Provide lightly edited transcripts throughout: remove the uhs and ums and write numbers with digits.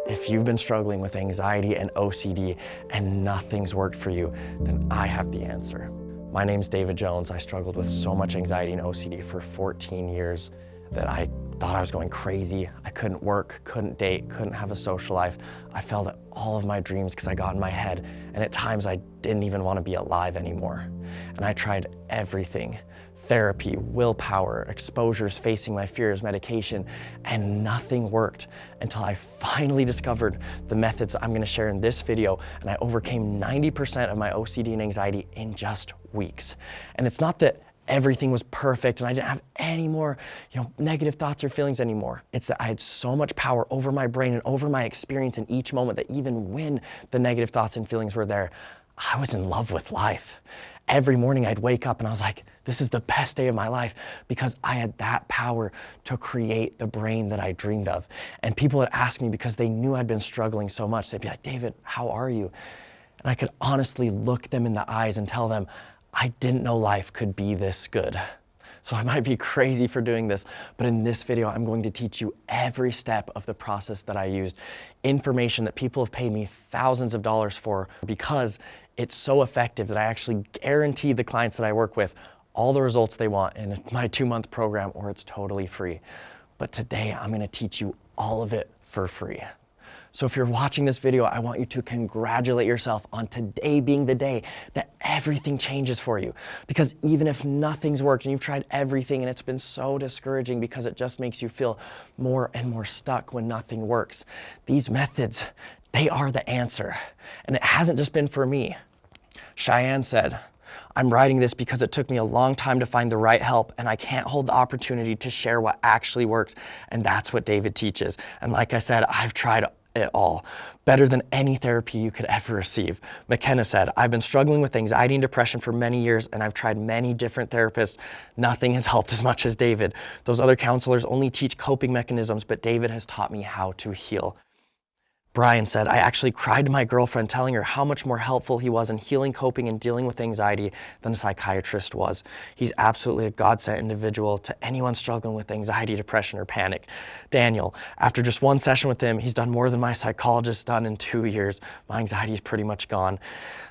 If you've been struggling with anxiety and OCD and nothing's worked for you, then I have the answer. My name's David Jones. I struggled with so much anxiety and OCD for 14 years that I thought I was going crazy. I couldn't work, couldn't date, couldn't have a social life. I failed at all of my dreams because I got in my head, and at times I didn't even want to be alive anymore. And I tried everything. Therapy, willpower, exposures, facing my fears, medication, and nothing worked until I finally discovered the methods I'm gonna share in this video, and I overcame 90% of my OCD and anxiety in just weeks. And it's not that everything was perfect and I didn't have any more, negative thoughts or feelings anymore. It's that I had so much power over my brain and over my experience in each moment that even when the negative thoughts and feelings were there, I was in love with life. Every morning I'd wake up and I was like, this is the best day of my life because I had that power to create the brain that I dreamed of. And people would ask me because they knew I'd been struggling so much. They'd be like, David, how are you? And I could honestly look them in the eyes and tell them, I didn't know life could be this good. So I might be crazy for doing this, but in this video, I'm going to teach you every step of the process that I used, information that people have paid me thousands of dollars for because it's so effective that I actually guarantee the clients that I work with all the results they want in my 2-month program, or it's totally free. But today, I'm gonna teach you all of it for free. So if you're watching this video, I want you to congratulate yourself on today being the day that everything changes for you. Because even if nothing's worked and you've tried everything and it's been so discouraging because it just makes you feel more and more stuck when nothing works, these methods, they are the answer. And it hasn't just been for me. Cheyenne said, I'm writing this because it took me a long time to find the right help, and I can't hold the opportunity to share what actually works. And that's what David teaches. And like I said, I've tried it all, better than any therapy you could ever receive. McKenna said, I've been struggling with anxiety and depression for many years, and I've tried many different therapists. Nothing has helped as much as David. Those other counselors only teach coping mechanisms, but David has taught me how to heal. Brian said, I actually cried to my girlfriend telling her how much more helpful he was in healing, coping, and dealing with anxiety than a psychiatrist was. He's absolutely a God-sent individual to anyone struggling with anxiety, depression, or panic. Daniel, after just one session with him, he's done more than my psychologist done in 2 years. My anxiety is pretty much gone.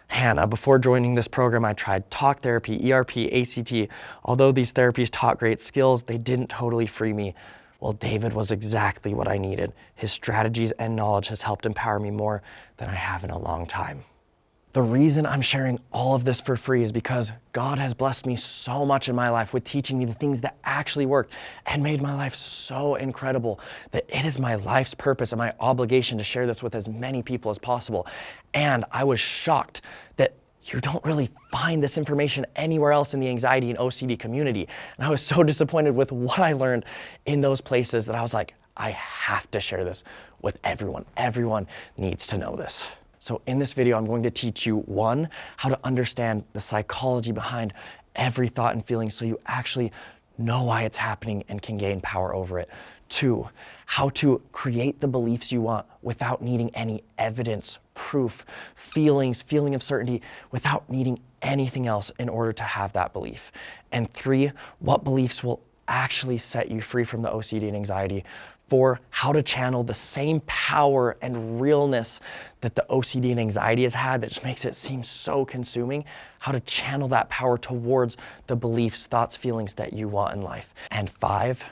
Hannah, before joining this program, I tried talk therapy, ERP, ACT. Although these therapies taught great skills, they didn't totally free me. Well, David was exactly what I needed. His strategies and knowledge has helped empower me more than I have in a long time. The reason I'm sharing all of this for free is because God has blessed me so much in my life with teaching me the things that actually worked and made my life so incredible that it is my life's purpose and my obligation to share this with as many people as possible. And I was shocked that you don't really find this information anywhere else in the anxiety and OCD community. And I was so disappointed with what I learned in those places that I was like, I have to share this with everyone. Everyone needs to know this. So in this video, I'm going to teach you, 1, how to understand the psychology behind every thought and feeling so you actually know why it's happening and can gain power over it. 2, how to create the beliefs you want without needing any evidence, proof, feeling of certainty, without needing anything else in order to have that belief. And 3, what beliefs will actually set you free from the OCD and anxiety. 4, how to channel the same power and realness that the OCD and anxiety has had that just makes it seem so consuming, how to channel that power towards the beliefs, thoughts, feelings that you want in life. And 5,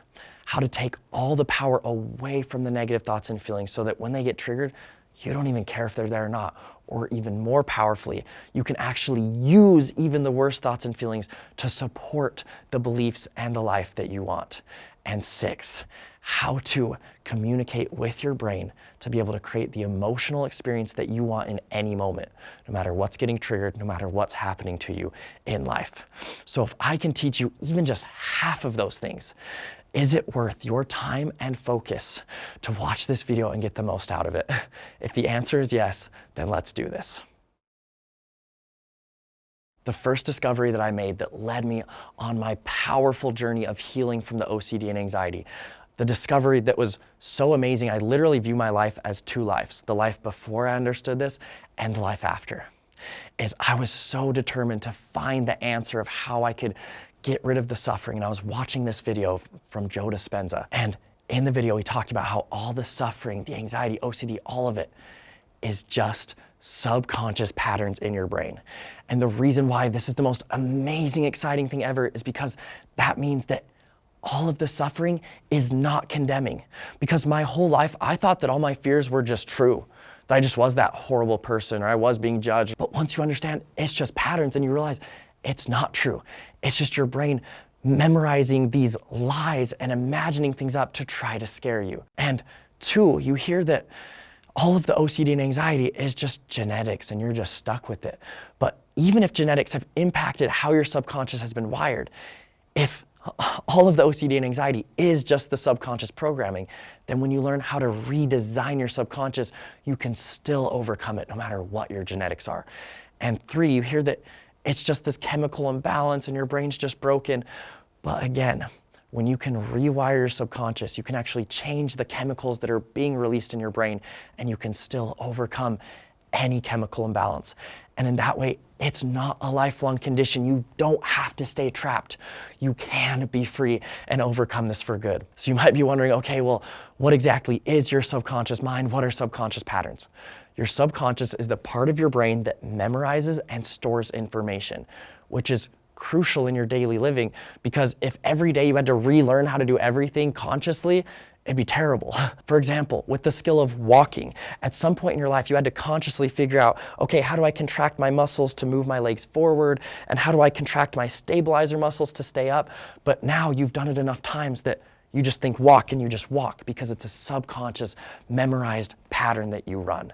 how to take all the power away from the negative thoughts and feelings so that when they get triggered, you don't even care if they're there or not. Or even more powerfully, you can actually use even the worst thoughts and feelings to support the beliefs and the life that you want. And 6, how to communicate with your brain to be able to create the emotional experience that you want in any moment, no matter what's getting triggered, no matter what's happening to you in life. So if I can teach you even just half of those things, is it worth your time and focus to watch this video and get the most out of it? If the answer is yes, then let's do this. The first discovery that I made that led me on my powerful journey of healing from the OCD and anxiety, the discovery that was so amazing, I literally view my life as 2 lives, the life before I understood this and the life after, is I was so determined to find the answer of how I could get rid of the suffering. And I was watching this video from Joe Dispenza, and in the video, we talked about how all the suffering, the anxiety, OCD, all of it is just subconscious patterns in your brain. And the reason why this is the most amazing, exciting thing ever is because that means that all of the suffering is not condemning. Because my whole life, I thought that all my fears were just true, that I just was that horrible person or I was being judged. But once you understand it's just patterns and you realize it's not true, it's just your brain memorizing these lies and imagining things up to try to scare you. And two, you hear that all of the OCD and anxiety is just genetics and you're just stuck with it. But even if genetics have impacted how your subconscious has been wired, if all of the OCD and anxiety is just the subconscious programming, then when you learn how to redesign your subconscious, you can still overcome it no matter what your genetics are. And three, you hear that it's just this chemical imbalance and your brain's just broken. But again, when you can rewire your subconscious, you can actually change the chemicals that are being released in your brain and you can still overcome any chemical imbalance. And in that way, it's not a lifelong condition. You don't have to stay trapped. You can be free and overcome this for good. So you might be wondering, okay, well, what exactly is your subconscious mind? What are subconscious patterns? Your subconscious is the part of your brain that memorizes and stores information, which is crucial in your daily living, because if every day you had to relearn how to do everything consciously, it'd be terrible. For example, with the skill of walking, at some point in your life, you had to consciously figure out, okay, how do I contract my muscles to move my legs forward? And how do I contract my stabilizer muscles to stay up? But now you've done it enough times that you just think walk and you just walk because it's a subconscious memorized pattern that you run.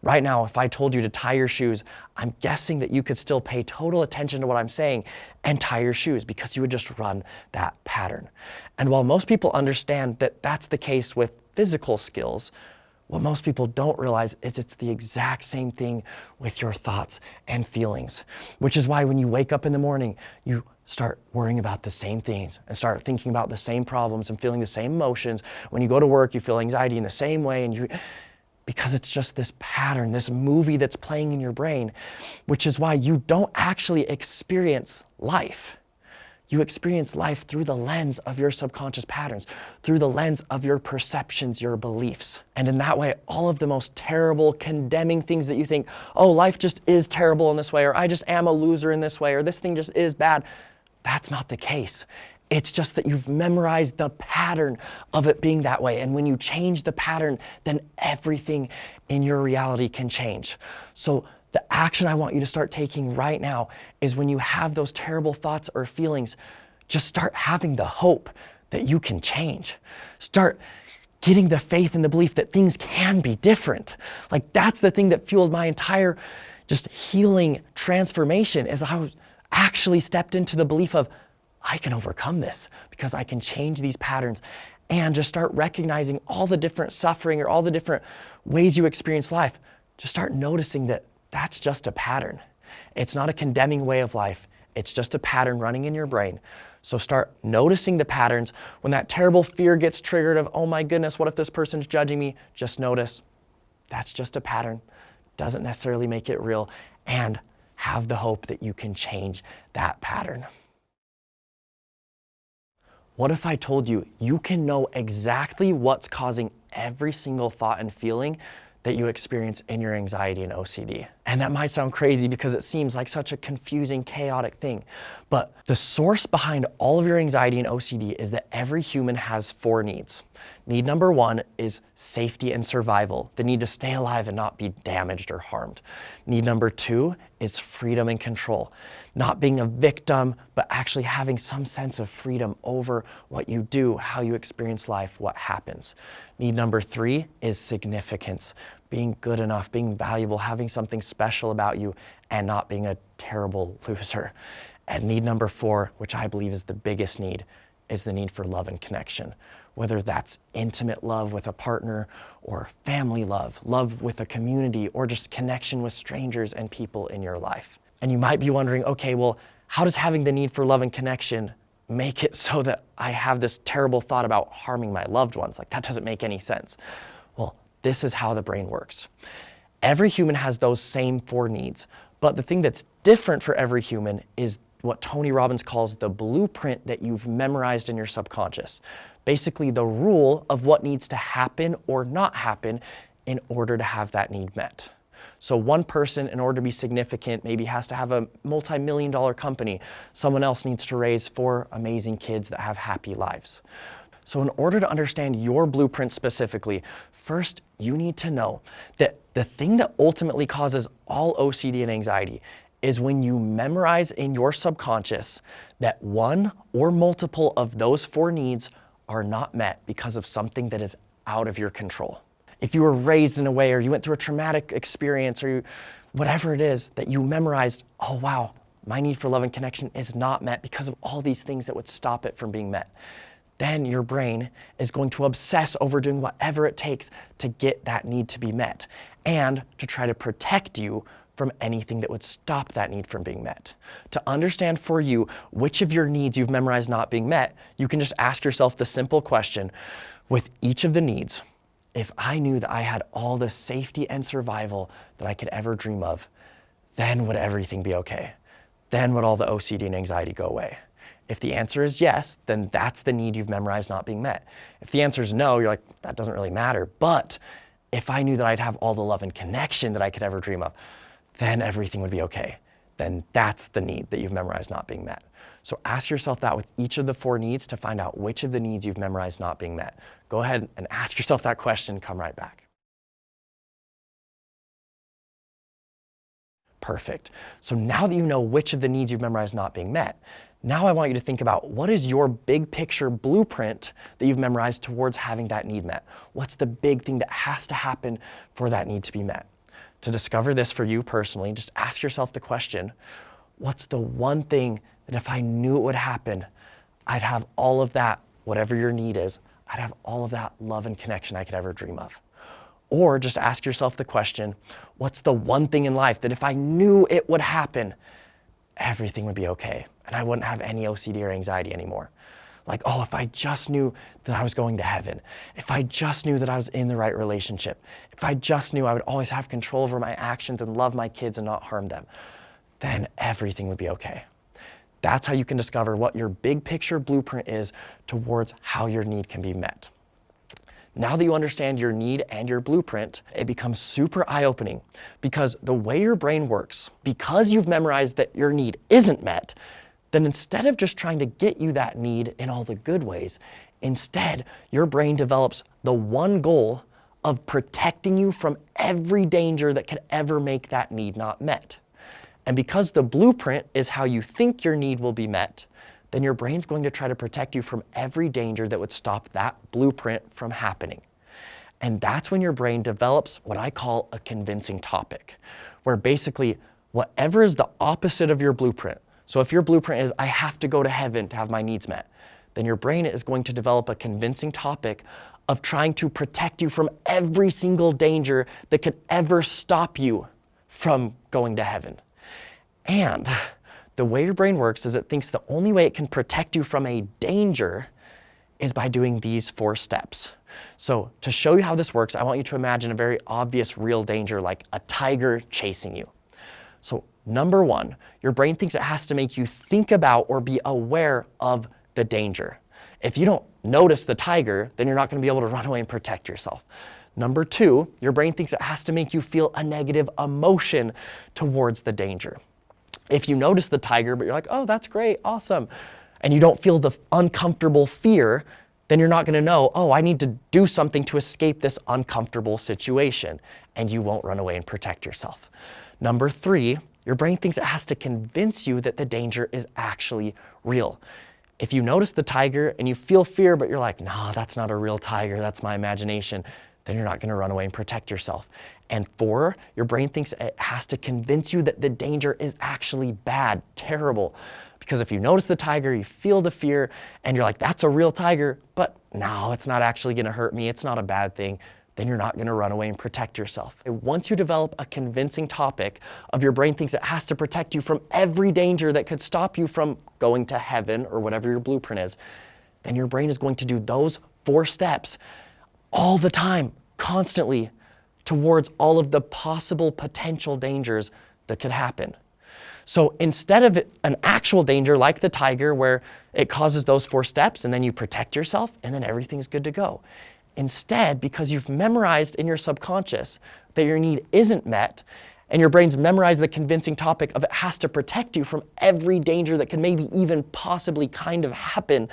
Right now, if I told you to tie your shoes, I'm guessing that you could still pay total attention to what I'm saying and tie your shoes because you would just run that pattern. And while most people understand that that's the case with physical skills, what most people don't realize is it's the exact same thing with your thoughts and feelings, which is why when you wake up in the morning, you start worrying about the same things and start thinking about the same problems and feeling the same emotions. When you go to work, you feel anxiety in the same way, and because it's just this pattern, this movie that's playing in your brain, which is why you don't actually experience life. You experience life through the lens of your subconscious patterns, through the lens of your perceptions, your beliefs. And in that way, all of the most terrible, condemning things that you think, oh, life just is terrible in this way, or I just am a loser in this way, or this thing just is bad, that's not the case. It's just that you've memorized the pattern of it being that way. And when you change the pattern, then everything in your reality can change. So the action I want you to start taking right now is when you have those terrible thoughts or feelings, just start having the hope that you can change. Start getting the faith and the belief that things can be different. Like that's the thing that fueled my entire just healing transformation, is I actually stepped into the belief of I can overcome this because I can change these patterns, and just start recognizing all the different suffering or all the different ways you experience life. Just start noticing that that's just a pattern. It's not a condemning way of life. It's just a pattern running in your brain. So start noticing the patterns. When that terrible fear gets triggered of, oh my goodness, what if this person's judging me? Just notice that's just a pattern. Doesn't necessarily make it real. And have the hope that you can change that pattern. What if I told you you can know exactly what's causing every single thought and feeling that you experience in your anxiety and OCD? And that might sound crazy because it seems like such a confusing, chaotic thing. But the source behind all of your anxiety and OCD is that every human has 4 needs. Need number 1 is safety and survival, the need to stay alive and not be damaged or harmed. Need number 2 is freedom and control, not being a victim, but actually having some sense of freedom over what you do, how you experience life, what happens. Need number 3 is significance, being good enough, being valuable, having something special about you, and not being a terrible loser. And need number 4, which I believe is the biggest need, is the need for love and connection. Whether that's intimate love with a partner, or family love, love with a community, or just connection with strangers and people in your life. And you might be wondering, okay, well, how does having the need for love and connection make it so that I have this terrible thought about harming my loved ones? Like, that doesn't make any sense. Well, this is how the brain works. Every human has those same 4 needs, but the thing that's different for every human is what Tony Robbins calls the blueprint that you've memorized in your subconscious. Basically, the rule of what needs to happen or not happen in order to have that need met. So one person, in order to be significant, maybe has to have a multi-million-dollar company. Someone else needs to raise 4 amazing kids that have happy lives. So in order to understand your blueprint specifically, first you need to know that the thing that ultimately causes all OCD and anxiety is when you memorize in your subconscious that one or multiple of those 4 needs are not met because of something that is out of your control. If you were raised in a way, or you went through a traumatic experience, or whatever it is that you memorized, oh wow, my need for love and connection is not met because of all these things that would stop it from being met. Then your brain is going to obsess over doing whatever it takes to get that need to be met and to try to protect you from anything that would stop that need from being met. To understand for you which of your needs you've memorized not being met, you can just ask yourself the simple question, with each of the needs, if I knew that I had all the safety and survival that I could ever dream of, then would everything be okay? Then would all the OCD and anxiety go away? If the answer is yes, then that's the need you've memorized not being met. If the answer is no, you're like, that doesn't really matter. But if I knew that I'd have all the love and connection that I could ever dream of, then everything would be okay. Then that's the need that you've memorized not being met. So ask yourself that with each of the 4 needs to find out which of the needs you've memorized not being met. Go ahead and ask yourself that question, come right back. Perfect. So now that you know which of the needs you've memorized not being met, now I want you to think about what is your big picture blueprint that you've memorized towards having that need met? What's the big thing that has to happen for that need to be met? To discover this for you personally, just ask yourself the question, what's the one thing that if I knew it would happen, I'd have all of that, whatever your need is, I'd have all of that love and connection I could ever dream of? Or just ask yourself the question, what's the one thing in life that if I knew it would happen, everything would be okay and I wouldn't have any OCD or anxiety anymore? Like, oh, if I just knew that I was going to heaven, if I just knew that I was in the right relationship, if I just knew I would always have control over my actions and love my kids and not harm them, then everything would be okay. That's how you can discover what your big picture blueprint is towards how your need can be met. Now that you understand your need and your blueprint, it becomes super eye-opening because the way your brain works, because you've memorized that your need isn't met, then instead of just trying to get you that need in all the good ways, instead, your brain develops the one goal of protecting you from every danger that could ever make that need not met. And because the blueprint is how you think your need will be met, then your brain's going to try to protect you from every danger that would stop that blueprint from happening. And that's when your brain develops what I call a convincing topic, where basically whatever is the opposite of your blueprint. So if your blueprint is, I have to go to heaven to have my needs met, then your brain is going to develop a convincing topic of trying to protect you from every single danger that could ever stop you from going to heaven. And the way your brain works is it thinks the only way it can protect you from a danger is by doing these 4 steps. So to show you how this works, I want you to imagine a very obvious real danger like a tiger chasing you. So number 1, your brain thinks it has to make you think about or be aware of the danger. If you don't notice the tiger, then you're not going to be able to run away and protect yourself. Number 2, your brain thinks it has to make you feel a negative emotion towards the danger. If you notice the tiger, but you're like, oh, that's great, awesome, and you don't feel the uncomfortable fear, then you're not going to know, oh, I need to do something to escape this uncomfortable situation, and you won't run away and protect yourself. Number 3, your brain thinks it has to convince you that the danger is actually real. If you notice the tiger and you feel fear, but you're like, no, that's not a real tiger, that's my imagination, then you're not going to run away and protect yourself. And 4, your brain thinks it has to convince you that the danger is actually bad, terrible. Because if you notice the tiger, you feel the fear, and you're like, that's a real tiger, but no, it's not actually going to hurt me, it's not a bad thing, then you're not going to run away and protect yourself. And once you develop a convincing topic of your brain thinks it has to protect you from every danger that could stop you from going to heaven or whatever your blueprint is, then your brain is going to do those 4 steps all the time, constantly, towards all of the possible potential dangers that could happen. So instead of an actual danger like the tiger where it causes those 4 steps and then you protect yourself and then everything's good to go. Instead, because you've memorized in your subconscious that your need isn't met, and your brain's memorized the convincing topic of it has to protect you from every danger that can maybe even possibly kind of happen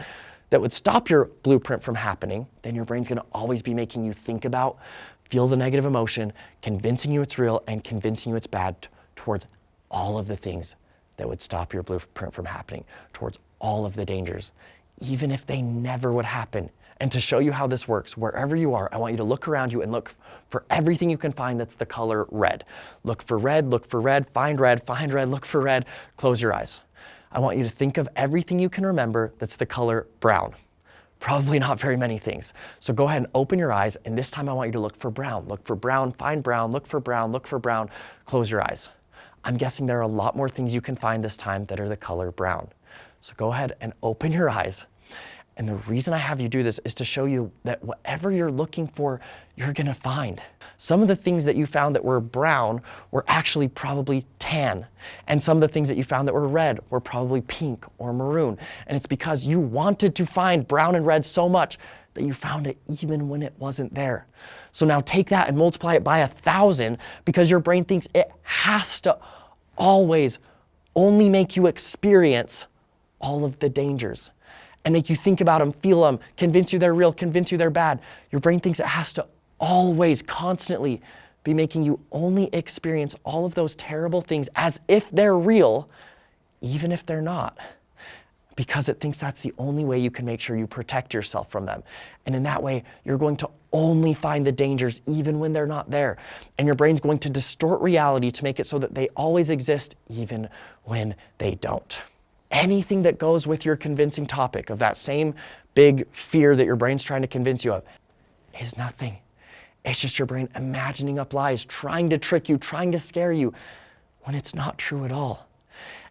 that would stop your blueprint from happening, then your brain's gonna always be making you think about, feel the negative emotion, convincing you it's real and convincing you it's bad towards all of the things that would stop your blueprint from happening, towards all of the dangers, even if they never would happen. And to show you how this works, wherever you are, I want you to look around you and look for everything you can find that's the color red. Look for red, find red, look for red, close your eyes. I want you to think of everything you can remember that's the color brown. Probably not very many things. So go ahead and open your eyes, and this time I want you to look for brown. Look for brown, find brown, look for brown, close your eyes. I'm guessing there are a lot more things you can find this time that are the color brown. So go ahead and open your eyes. And the reason I have you do this is to show you that whatever you're looking for, you're gonna find. Some of the things that you found that were brown were actually probably tan. And some of the things that you found that were red were probably pink or maroon. And it's because you wanted to find brown and red so much that you found it even when it wasn't there. So now take that and multiply it by 1,000 because your brain thinks it has to always only make you experience all of the dangers and make you think about them, feel them, convince you they're real, convince you they're bad. Your brain thinks it has to always, constantly be making you only experience all of those terrible things as if they're real, even if they're not, because it thinks that's the only way you can make sure you protect yourself from them. And in that way, you're going to only find the dangers even when they're not there. And your brain's going to distort reality to make it so that they always exist even when they don't. Anything that goes with your convincing topic of that same big fear that your brain's trying to convince you of is nothing. It's just your brain imagining up lies, trying to trick you, trying to scare you when it's not true at all.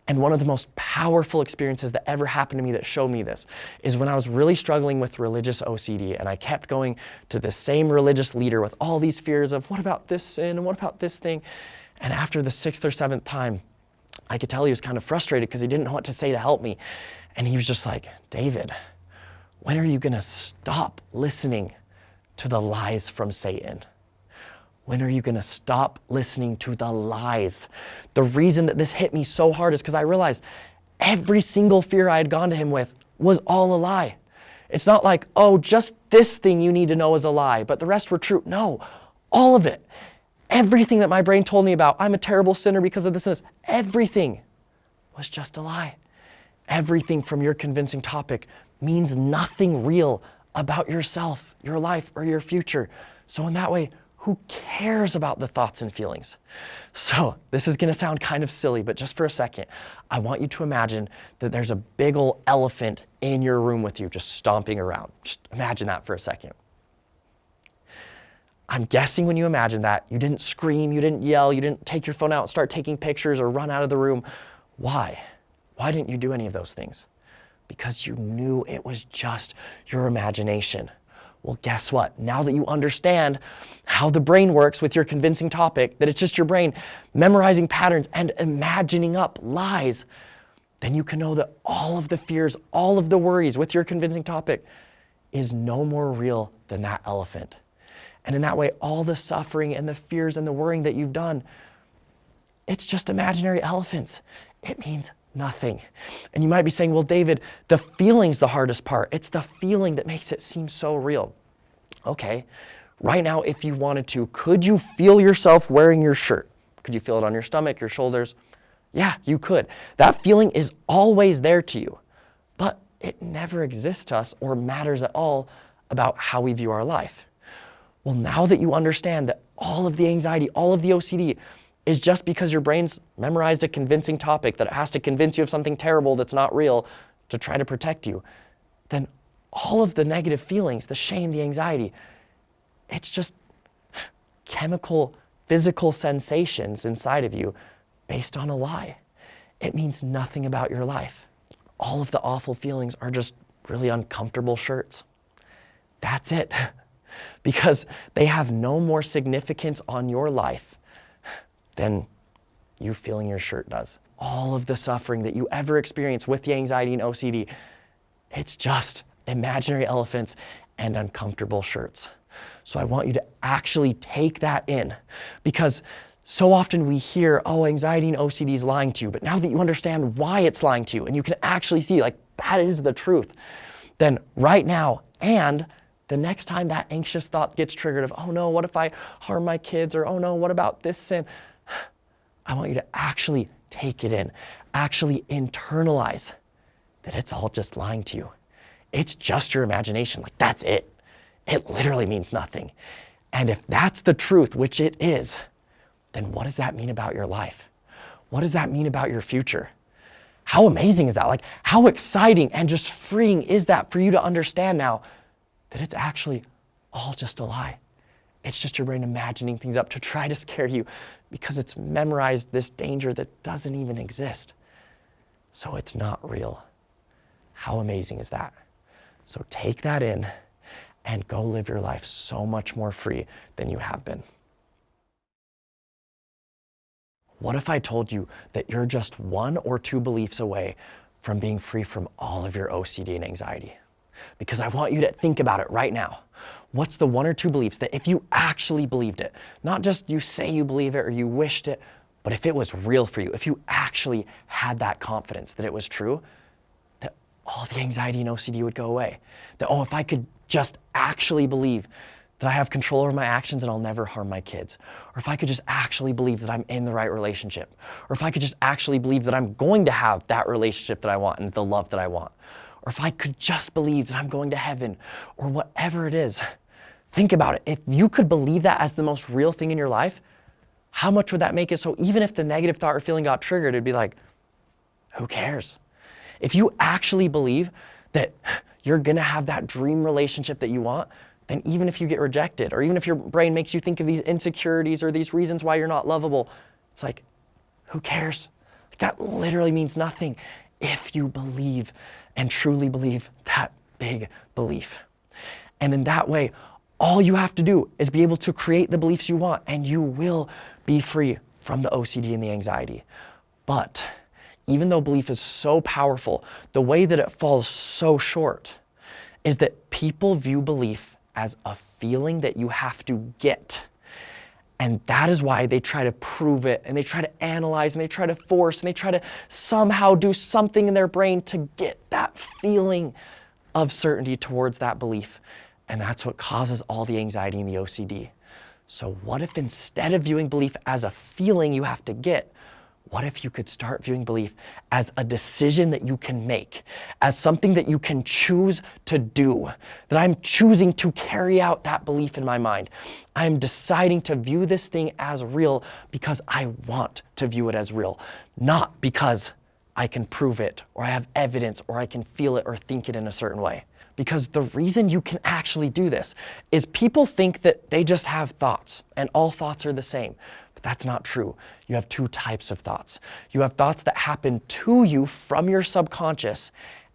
And one of the most powerful experiences that ever happened to me that showed me this is when I was really struggling with religious OCD and I kept going to the same religious leader with all these fears of what about this sin and what about this thing? And after the 6th or 7th time, I could tell he was kind of frustrated because he didn't know what to say to help me. And he was just like, David, when are you gonna stop listening to the lies from Satan? When are you gonna stop listening to the lies? The reason that this hit me so hard is because I realized every single fear I had gone to him with was all a lie. It's not like, oh, just this thing you need to know is a lie, but the rest were true. No, all of it. Everything that my brain told me about, I'm a terrible sinner because of this and this, everything was just a lie. Everything from your convincing topic means nothing real about yourself, your life, or your future. So in that way, who cares about the thoughts and feelings? So this is gonna sound kind of silly, but just for a second, I want you to imagine that there's a big old elephant in your room with you, just stomping around. Just imagine that for a second. I'm guessing when you imagine that, you didn't scream, you didn't yell, you didn't take your phone out and start taking pictures or run out of the room. Why? Why didn't you do any of those things? Because you knew it was just your imagination. Well, guess what? Now that you understand how the brain works with your convincing topic, that it's just your brain memorizing patterns and imagining up lies, then you can know that all of the fears, all of the worries with your convincing topic is no more real than that elephant. And in that way, all the suffering and the fears and the worrying that you've done, it's just imaginary elephants. It means nothing. And you might be saying, well, David, the feeling's the hardest part. It's the feeling that makes it seem so real. Okay, right now, if you wanted to, could you feel yourself wearing your shirt? Could you feel it on your stomach, your shoulders? Yeah, you could. That feeling is always there to you, but it never exists to us or matters at all about how we view our life. Well, now that you understand that all of the anxiety, all of the OCD is just because your brain's memorized a convincing topic that it has to convince you of something terrible that's not real to try to protect you, then all of the negative feelings, the shame, the anxiety, it's just chemical, physical sensations inside of you based on a lie. It means nothing about your life. All of the awful feelings are just really uncomfortable shirts. That's it. Because they have no more significance on your life than you feeling your shirt does. all of the suffering that you ever experience with the anxiety and OCD, it's just imaginary elephants and uncomfortable shirts. So I want you to actually take that in, because so often we hear, oh, anxiety and OCD is lying to you, but now that you understand why it's lying to you and you can actually see like that is the truth, then right now and the next time that anxious thought gets triggered of, oh no, what if I harm my kids? Or oh no, what about this sin? I want you to actually take it in, actually internalize that it's all just lying to you. It's just your imagination, like that's it. It literally means nothing. And if that's the truth, which it is, then what does that mean about your life? What does that mean about your future? How amazing is that? Like, how exciting and just freeing is that for you to understand now that it's actually all just a lie. It's just your brain imagining things up to try to scare you because it's memorized this danger that doesn't even exist. So it's not real. How amazing is that? So take that in and go live your life so much more free than you have been. What if I told you that you're just 1 or 2 beliefs away from being free from all of your OCD and anxiety? Because I want you to think about it right now. What's the 1 or 2 beliefs that if you actually believed it, not just you say you believe it or you wished it, but if it was real for you, if you actually had that confidence that it was true, that all the anxiety and OCD would go away. That, oh, if I could just actually believe that I have control over my actions and I'll never harm my kids. Or if I could just actually believe that I'm in the right relationship. Or if I could just actually believe that I'm going to have that relationship that I want and the love that I want. Or if I could just believe that I'm going to heaven, or whatever it is. Think about it. If you could believe that as the most real thing in your life, how much would that make it so even if the negative thought or feeling got triggered, it'd be like, who cares? If you actually believe that you're gonna have that dream relationship that you want, then even if you get rejected, or even if your brain makes you think of these insecurities or these reasons why you're not lovable, it's like, who cares? That literally means nothing if you believe and truly believe that big belief. And in that way, all you have to do is be able to create the beliefs you want, and you will be free from the OCD and the anxiety. But even though belief is so powerful, the way that it falls so short is that people view belief as a feeling that you have to get. And that is why they try to prove it, and they try to analyze, and they try to force, and they try to somehow do something in their brain to get that feeling of certainty towards that belief. And that's what causes all the anxiety and the OCD. So what if instead of viewing belief as a feeling you have to get, what if you could start viewing belief as a decision that you can make, as something that you can choose to do, that I'm choosing to carry out that belief in my mind. I'm deciding to view this thing as real because I want to view it as real, not because I can prove it, or I have evidence, or I can feel it or think it in a certain way. Because the reason you can actually do this is people think that they just have thoughts and all thoughts are the same. But that's not true. You have 2 types of thoughts. You have thoughts that happen to you from your subconscious,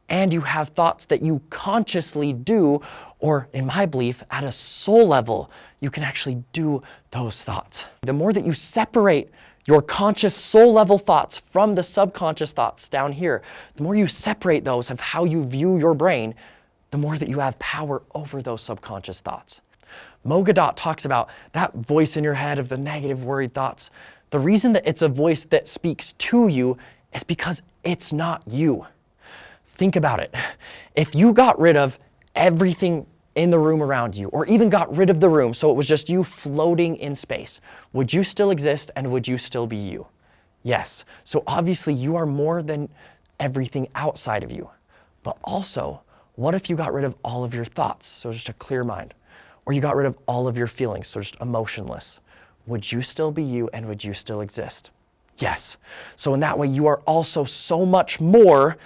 and you have thoughts that you consciously do, or in my belief, at a soul level, you can actually do those thoughts. The more that you separate your conscious soul level thoughts from the subconscious thoughts down here, the more you separate those of how you view your brain, the more that you have power over those subconscious thoughts. Mo Gadot talks about that voice in your head of the negative, worried thoughts. The reason that it's a voice that speaks to you is because it's not you. Think about it. If you got rid of everything in the room around you, or even got rid of the room so it was just you floating in space, would you still exist and would you still be you? Yes. So obviously you are more than everything outside of you. But also, what if you got rid of all of your thoughts, so just a clear mind? Or you got rid of all of your feelings, so just emotionless. Would you still be you and would you still exist? Yes. So in that way, you are also so much more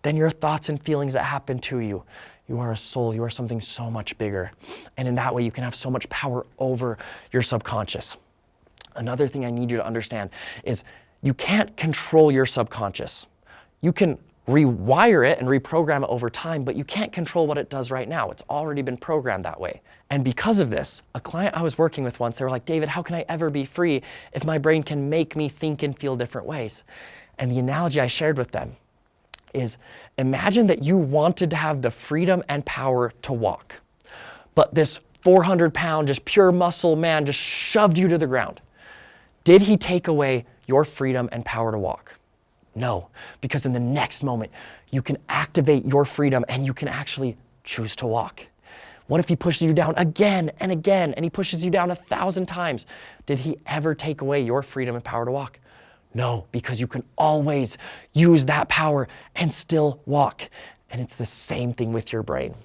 than your thoughts and feelings that happen to you. You are a soul, you are something so much bigger. And in that way, you can have so much power over your subconscious. Another thing I need you to understand is you can't control your subconscious. You can rewire it and reprogram it over time, but you can't control what it does right now. It's already been programmed that way. And because of this, a client I was working with once, they were like, David, how can I ever be free if my brain can make me think and feel different ways? And the analogy I shared with them is, imagine that you wanted to have the freedom and power to walk, but this 400-pound, just pure muscle man just shoved you to the ground. Did he take away your freedom and power to walk? No, because in the next moment, you can activate your freedom and you can actually choose to walk. What if he pushes you down again and again, and he pushes you down 1,000 times? Did he ever take away your freedom and power to walk? No, because you can always use that power and still walk. And it's the same thing with your brain.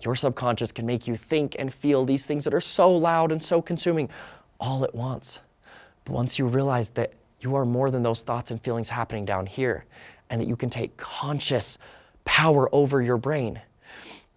Your subconscious can make you think and feel these things that are so loud and so consuming all at once. But once you realize that you are more than those thoughts and feelings happening down here, and that you can take conscious power over your brain,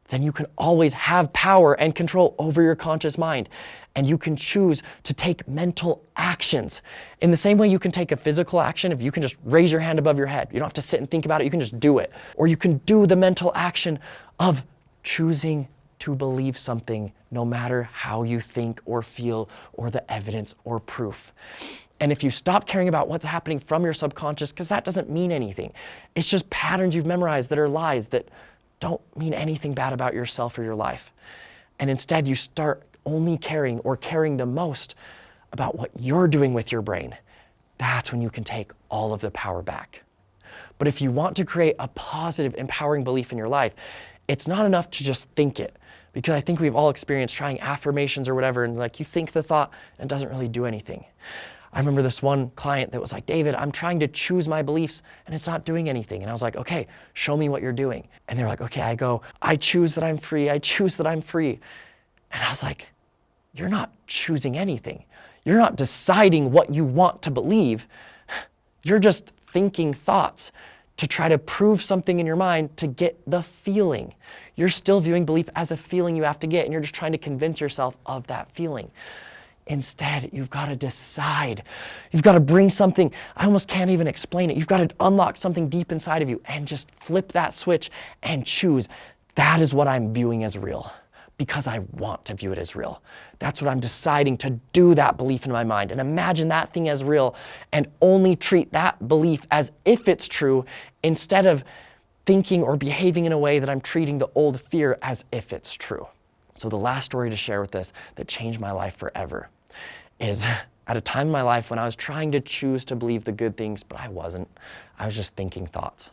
then you can always have power and control over your conscious mind. And you can choose to take mental actions. In the same way you can take a physical action, if you can just raise your hand above your head. You don't have to sit and think about it, you can just do it. Or you can do the mental action of choosing to believe something no matter how you think or feel or the evidence or proof. And if you stop caring about what's happening from your subconscious, because that doesn't mean anything. It's just patterns you've memorized that are lies that don't mean anything bad about yourself or your life. And instead you start only caring or caring the most about what you're doing with your brain. That's when you can take all of the power back. But if you want to create a positive, empowering belief in your life, it's not enough to just think it. Because I think we've all experienced trying affirmations or whatever, and like you think the thought and it doesn't really do anything. I remember this one client that was like, David, I'm trying to choose my beliefs and it's not doing anything. And I was like, okay, show me what you're doing. And they're like, okay, I go, I choose that I'm free. I choose that I'm free. And I was like, you're not choosing anything. You're not deciding what you want to believe. You're just thinking thoughts to try to prove something in your mind to get the feeling. You're still viewing belief as a feeling you have to get, and you're just trying to convince yourself of that feeling. Instead, you've got to decide. You've got to bring something, I almost can't even explain it. You've got to unlock something deep inside of you and just flip that switch and choose. That is what I'm viewing as real because I want to view it as real. That's what I'm deciding to do, that belief in my mind, and imagine that thing as real and only treat that belief as if it's true instead of thinking or behaving in a way that I'm treating the old fear as if it's true. So the last story to share with this that changed my life forever is at a time in my life when I was trying to choose to believe the good things, but I wasn't. I was just thinking thoughts.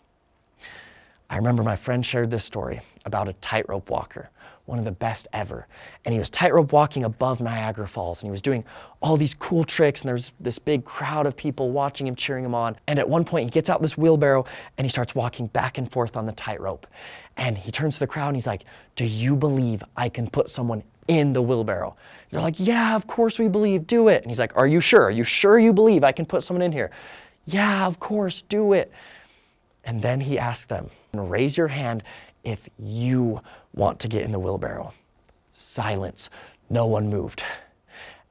I remember my friend shared this story about a tightrope walker, one of the best ever. And he was tightrope walking above Niagara Falls, and he was doing all these cool tricks, and there's this big crowd of people watching him, cheering him on. And at one point, he gets out this wheelbarrow, and he starts walking back and forth on the tightrope. And he turns to the crowd, and he's like, do you believe I can put someone in the wheelbarrow? And they're like, yeah, of course we believe, do it. And he's like, are you sure? Are you sure you believe I can put someone in here? Yeah, of course, do it. And then he asked them, raise your hand if you want to get in the wheelbarrow. Silence. No one moved.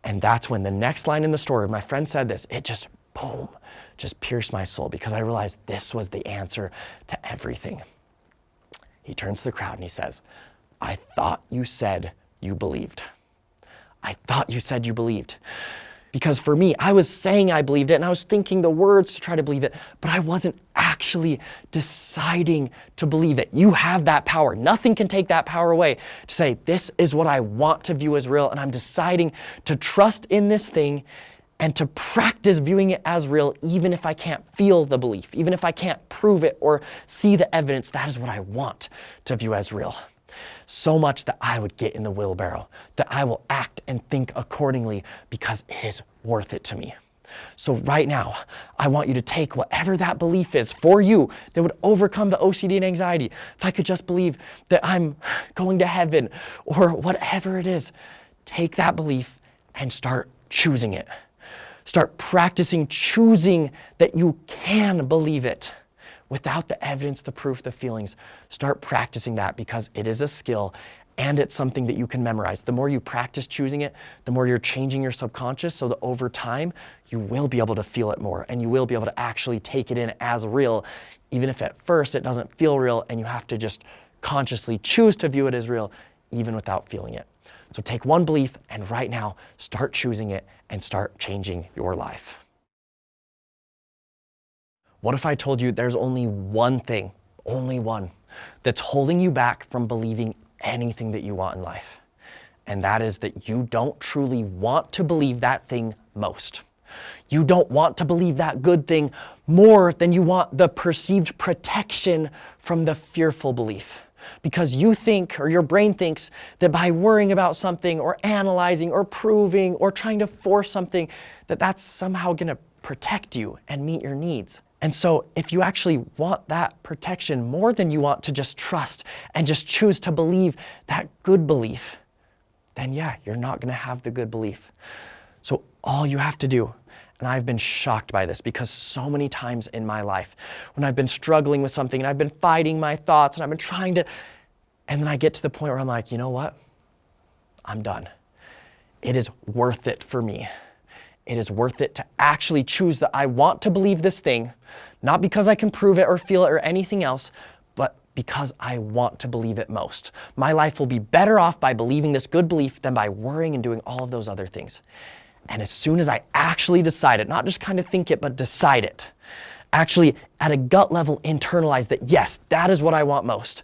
And that's when the next line in the story, my friend said this, it just, boom, just pierced my soul because I realized this was the answer to everything. He turns to the crowd and he says, I thought you said you believed. I thought you said you believed. Because for me, I was saying I believed it and I was thinking the words to try to believe it, but I wasn't actually deciding to believe it. You have that power. Nothing can take that power away to say, this is what I want to view as real, and I'm deciding to trust in this thing and to practice viewing it as real, even if I can't feel the belief, even if I can't prove it or see the evidence. That is what I want to view as real. So much that I would get in the wheelbarrow, that I will act and think accordingly because it is worth it to me. So right now, I want you to take whatever that belief is for you that would overcome the OCD and anxiety. If I could just believe that I'm going to heaven or whatever it is, take that belief and start choosing it. Start practicing choosing that you can believe it. Without the evidence, the proof, the feelings, start practicing that because it is a skill and it's something that you can memorize. The more you practice choosing it, the more you're changing your subconscious so that over time, you will be able to feel it more and you will be able to actually take it in as real, even if at first it doesn't feel real and you have to just consciously choose to view it as real, even without feeling it. So take one belief and right now, start choosing it and start changing your life. What if I told you there's only one thing, only one, that's holding you back from believing anything that you want in life? And that is that you don't truly want to believe that thing most. You don't want to believe that good thing more than you want the perceived protection from the fearful belief. Because you think, or your brain thinks, that by worrying about something or analyzing or proving or trying to force something, that that's somehow going to protect you and meet your needs. And so if you actually want that protection more than you want to just trust and just choose to believe that good belief, then yeah, you're not going to have the good belief. So all you have to do, and I've been shocked by this because so many times in my life when I've been struggling with something and I've been fighting my thoughts and I've been trying to, and then I get to the point where I'm like, you know what? I'm done. It is worth it for me. It is worth it to actually choose that I want to believe this thing, not because I can prove it or feel it or anything else, but because I want to believe it most. My life will be better off by believing this good belief than by worrying and doing all of those other things. And as soon as I actually decide it, not just kind of think it, but decide it, actually at a gut level internalize that, yes, that is what I want most,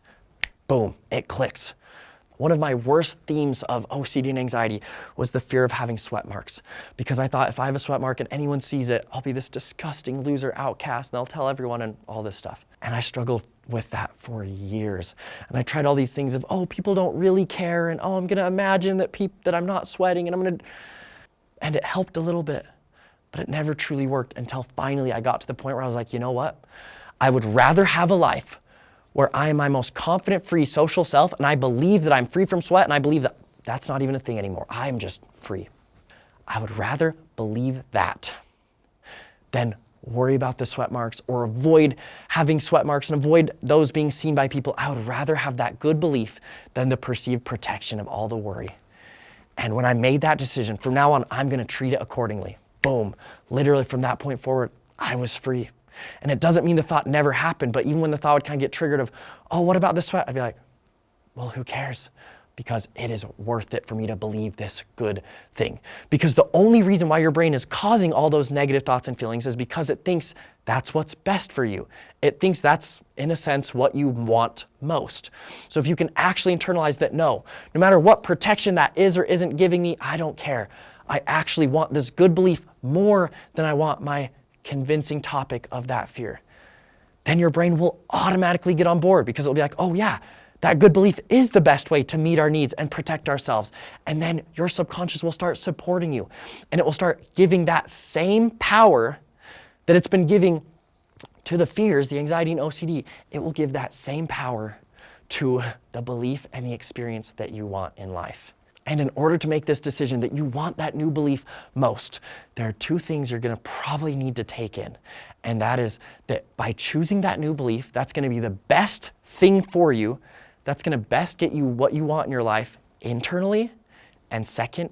boom, it clicks. One of my worst themes of OCD and anxiety was the fear of having sweat marks, because I thought if I have a sweat mark and anyone sees it, I'll be this disgusting loser outcast and I'll tell everyone and all this stuff. And I struggled with that for years. And I tried all these things of, oh, people don't really care, and oh, I'm gonna imagine that I'm not sweating, and it helped a little bit, but it never truly worked until finally I got to the point where I was like, you know what? I would rather have a life where I am my most confident, free social self, and I believe that I'm free from sweat, and I believe that that's not even a thing anymore. I'm just free. I would rather believe that than worry about the sweat marks or avoid having sweat marks and avoid those being seen by people. I would rather have that good belief than the perceived protection of all the worry. And when I made that decision, from now on, I'm going to treat it accordingly. Boom. Literally from that point forward, I was free. And it doesn't mean the thought never happened, but even when the thought would kind of get triggered of, oh, what about the sweat? I'd be like, well, who cares? Because it is worth it for me to believe this good thing. Because the only reason why your brain is causing all those negative thoughts and feelings is because it thinks that's what's best for you. It thinks that's, in a sense, what you want most. So if you can actually internalize that, no matter what protection that is or isn't giving me, I don't care. I actually want this good belief more than I want my convincing topic of that fear. Then your brain will automatically get on board because it'll be like, oh yeah, that good belief is the best way to meet our needs and protect ourselves. And then your subconscious will start supporting you, and it will start giving that same power that it's been giving to the fears, the anxiety and OCD. It will give that same power to the belief and the experience that you want in life. And in order to make this decision that you want that new belief most, there are two things you're going to probably need to take in. And that is that by choosing that new belief, that's going to be the best thing for you. That's going to best get you what you want in your life internally, and second,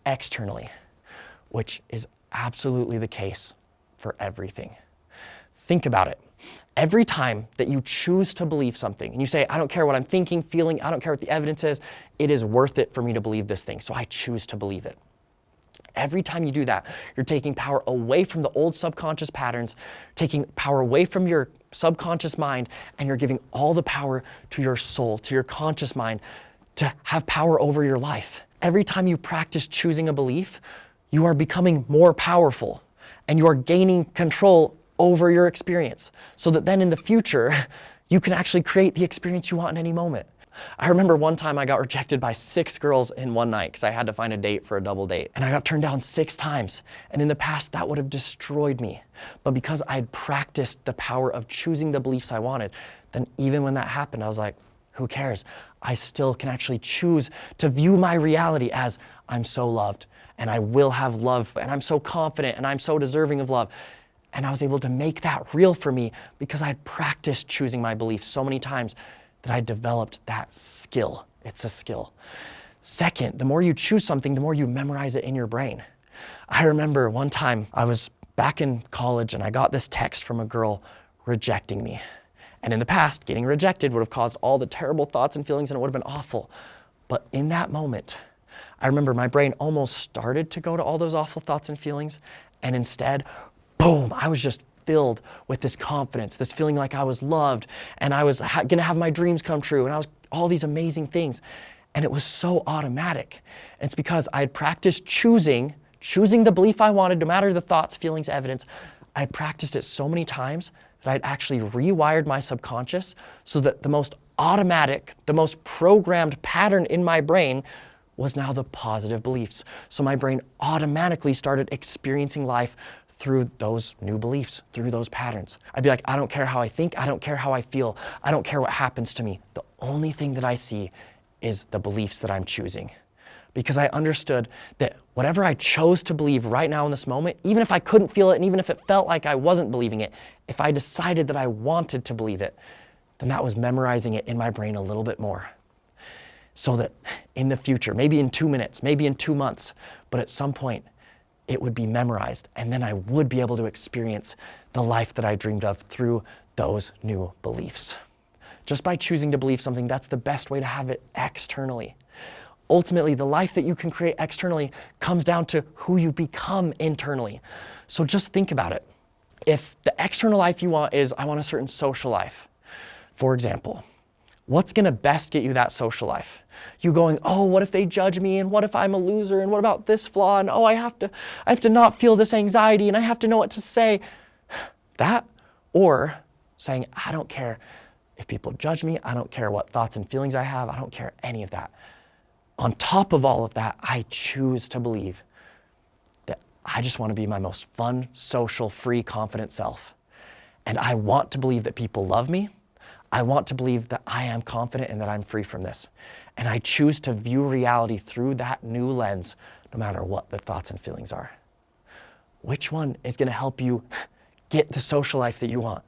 externally, which is absolutely the case for everything. Think about it. Every time that you choose to believe something and you say, I don't care what I'm thinking, feeling, I don't care what the evidence is, it is worth it for me to believe this thing, so I choose to believe it. Every time you do that, you're taking power away from the old subconscious patterns, taking power away from your subconscious mind, and you're giving all the power to your soul, to your conscious mind, to have power over your life. Every time you practice choosing a belief, you are becoming more powerful, and you are gaining control over your experience, so that then in the future, you can actually create the experience you want in any moment. I remember one time I got rejected by 6 girls in one night because I had to find a date for a double date. And I got turned down 6 times. And in the past, that would have destroyed me. But because I had practiced the power of choosing the beliefs I wanted, then even when that happened, I was like, who cares? I still can actually choose to view my reality as I'm so loved, and I will have love, and I'm so confident, and I'm so deserving of love. And I was able to make that real for me because I had practiced choosing my beliefs so many times that I developed that skill. It's a skill. Second, the more you choose something, the more you memorize it in your brain. I remember one time I was back in college and I got this text from a girl rejecting me. And in the past, getting rejected would have caused all the terrible thoughts and feelings, and it would have been awful. But in that moment, I remember my brain almost started to go to all those awful thoughts and feelings, and instead, boom, I was just filled with this confidence, this feeling like I was loved, and I was gonna have my dreams come true, and I was all these amazing things. And it was so automatic. And it's because I had practiced choosing the belief I wanted, no matter the thoughts, feelings, evidence. I had practiced it so many times that I'd actually rewired my subconscious so that the most automatic, the most programmed pattern in my brain was now the positive beliefs. So my brain automatically started experiencing life through those new beliefs, through those patterns. I'd be like, I don't care how I think, I don't care how I feel, I don't care what happens to me. The only thing that I see is the beliefs that I'm choosing. Because I understood that whatever I chose to believe right now in this moment, even if I couldn't feel it and even if it felt like I wasn't believing it, if I decided that I wanted to believe it, then that was memorizing it in my brain a little bit more. So that in the future, maybe in 2 minutes, maybe in 2 months, but at some point, it would be memorized, and then I would be able to experience the life that I dreamed of through those new beliefs. Just by choosing to believe something, that's the best way to have it externally. Ultimately, the life that you can create externally comes down to who you become internally. So just think about it. If the external life you want is, I want a certain social life, for example, what's gonna best get you that social life? You going, oh, what if they judge me? And what if I'm a loser? And what about this flaw? And oh, I have to not feel this anxiety and I have to know what to say. That, or saying, I don't care if people judge me, I don't care what thoughts and feelings I have, I don't care any of that. On top of all of that, I choose to believe that I just want to be my most fun, social, free, confident self. And I want to believe that people love me. I want to believe that I am confident and that I'm free from this. And I choose to view reality through that new lens, no matter what the thoughts and feelings are. Which one is going to help you get the social life that you want?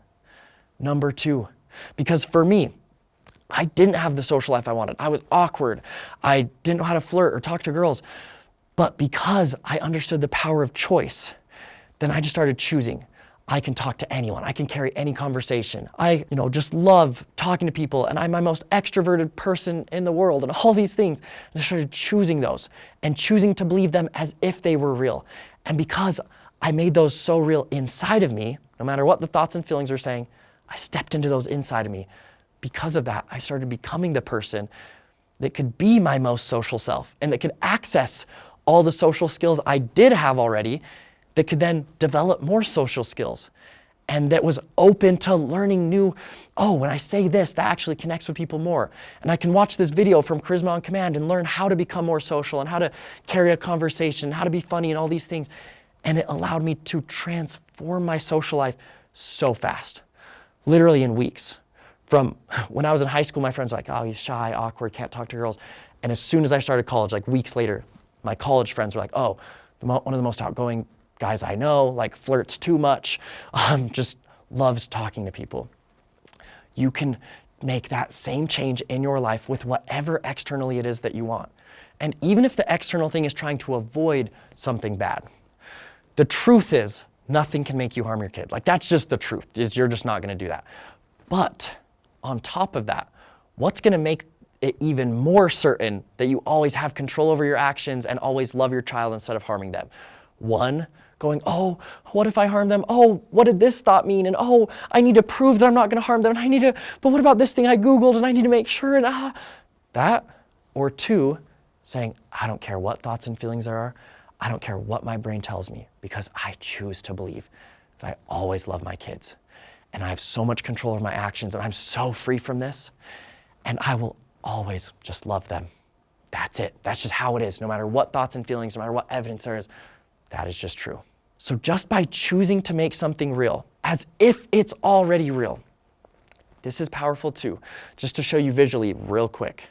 Number 2. Because for me, I didn't have the social life I wanted. I was awkward. I didn't know how to flirt or talk to girls. But because I understood the power of choice, then I just started choosing. I can talk to anyone. I can carry any conversation. I, just love talking to people, and I'm my most extroverted person in the world, and all these things. And I started choosing those and choosing to believe them as if they were real. And because I made those so real inside of me, no matter what the thoughts and feelings were saying, I stepped into those inside of me. Because of that, I started becoming the person that could be my most social self and that could access all the social skills I did have already, that could then develop more social skills, and that was open to learning new, when I say this, that actually connects with people more. And I can watch this video from Charisma on Command and learn how to become more social and how to carry a conversation, how to be funny and all these things. And it allowed me to transform my social life so fast, literally in weeks. From when I was in high school, my friends were like, oh, he's shy, awkward, can't talk to girls. And as soon as I started college, like weeks later, my college friends were like, oh, one of the most outgoing guys I know, like flirts too much, just loves talking to people. You can make that same change in your life with whatever externally it is that you want. And even if the external thing is trying to avoid something bad, the truth is nothing can make you harm your kid. Like that's just the truth. You're just not gonna do that. But on top of that, what's gonna make it even more certain that you always have control over your actions and always love your child instead of harming them? 1, going, oh, what if I harm them? Oh, what did this thought mean? And oh, I need to prove that I'm not gonna harm them. And but what about this thing I Googled and I need to make sure, and that. Or 2, saying, I don't care what thoughts and feelings there are. I don't care what my brain tells me, because I choose to believe that I always love my kids. And I have so much control over my actions, and I'm so free from this. And I will always just love them. That's it. That's just how it is. No matter what thoughts and feelings, no matter what evidence there is, that is just true. So just by choosing to make something real, as if it's already real, this is powerful too. Just to show you visually real quick.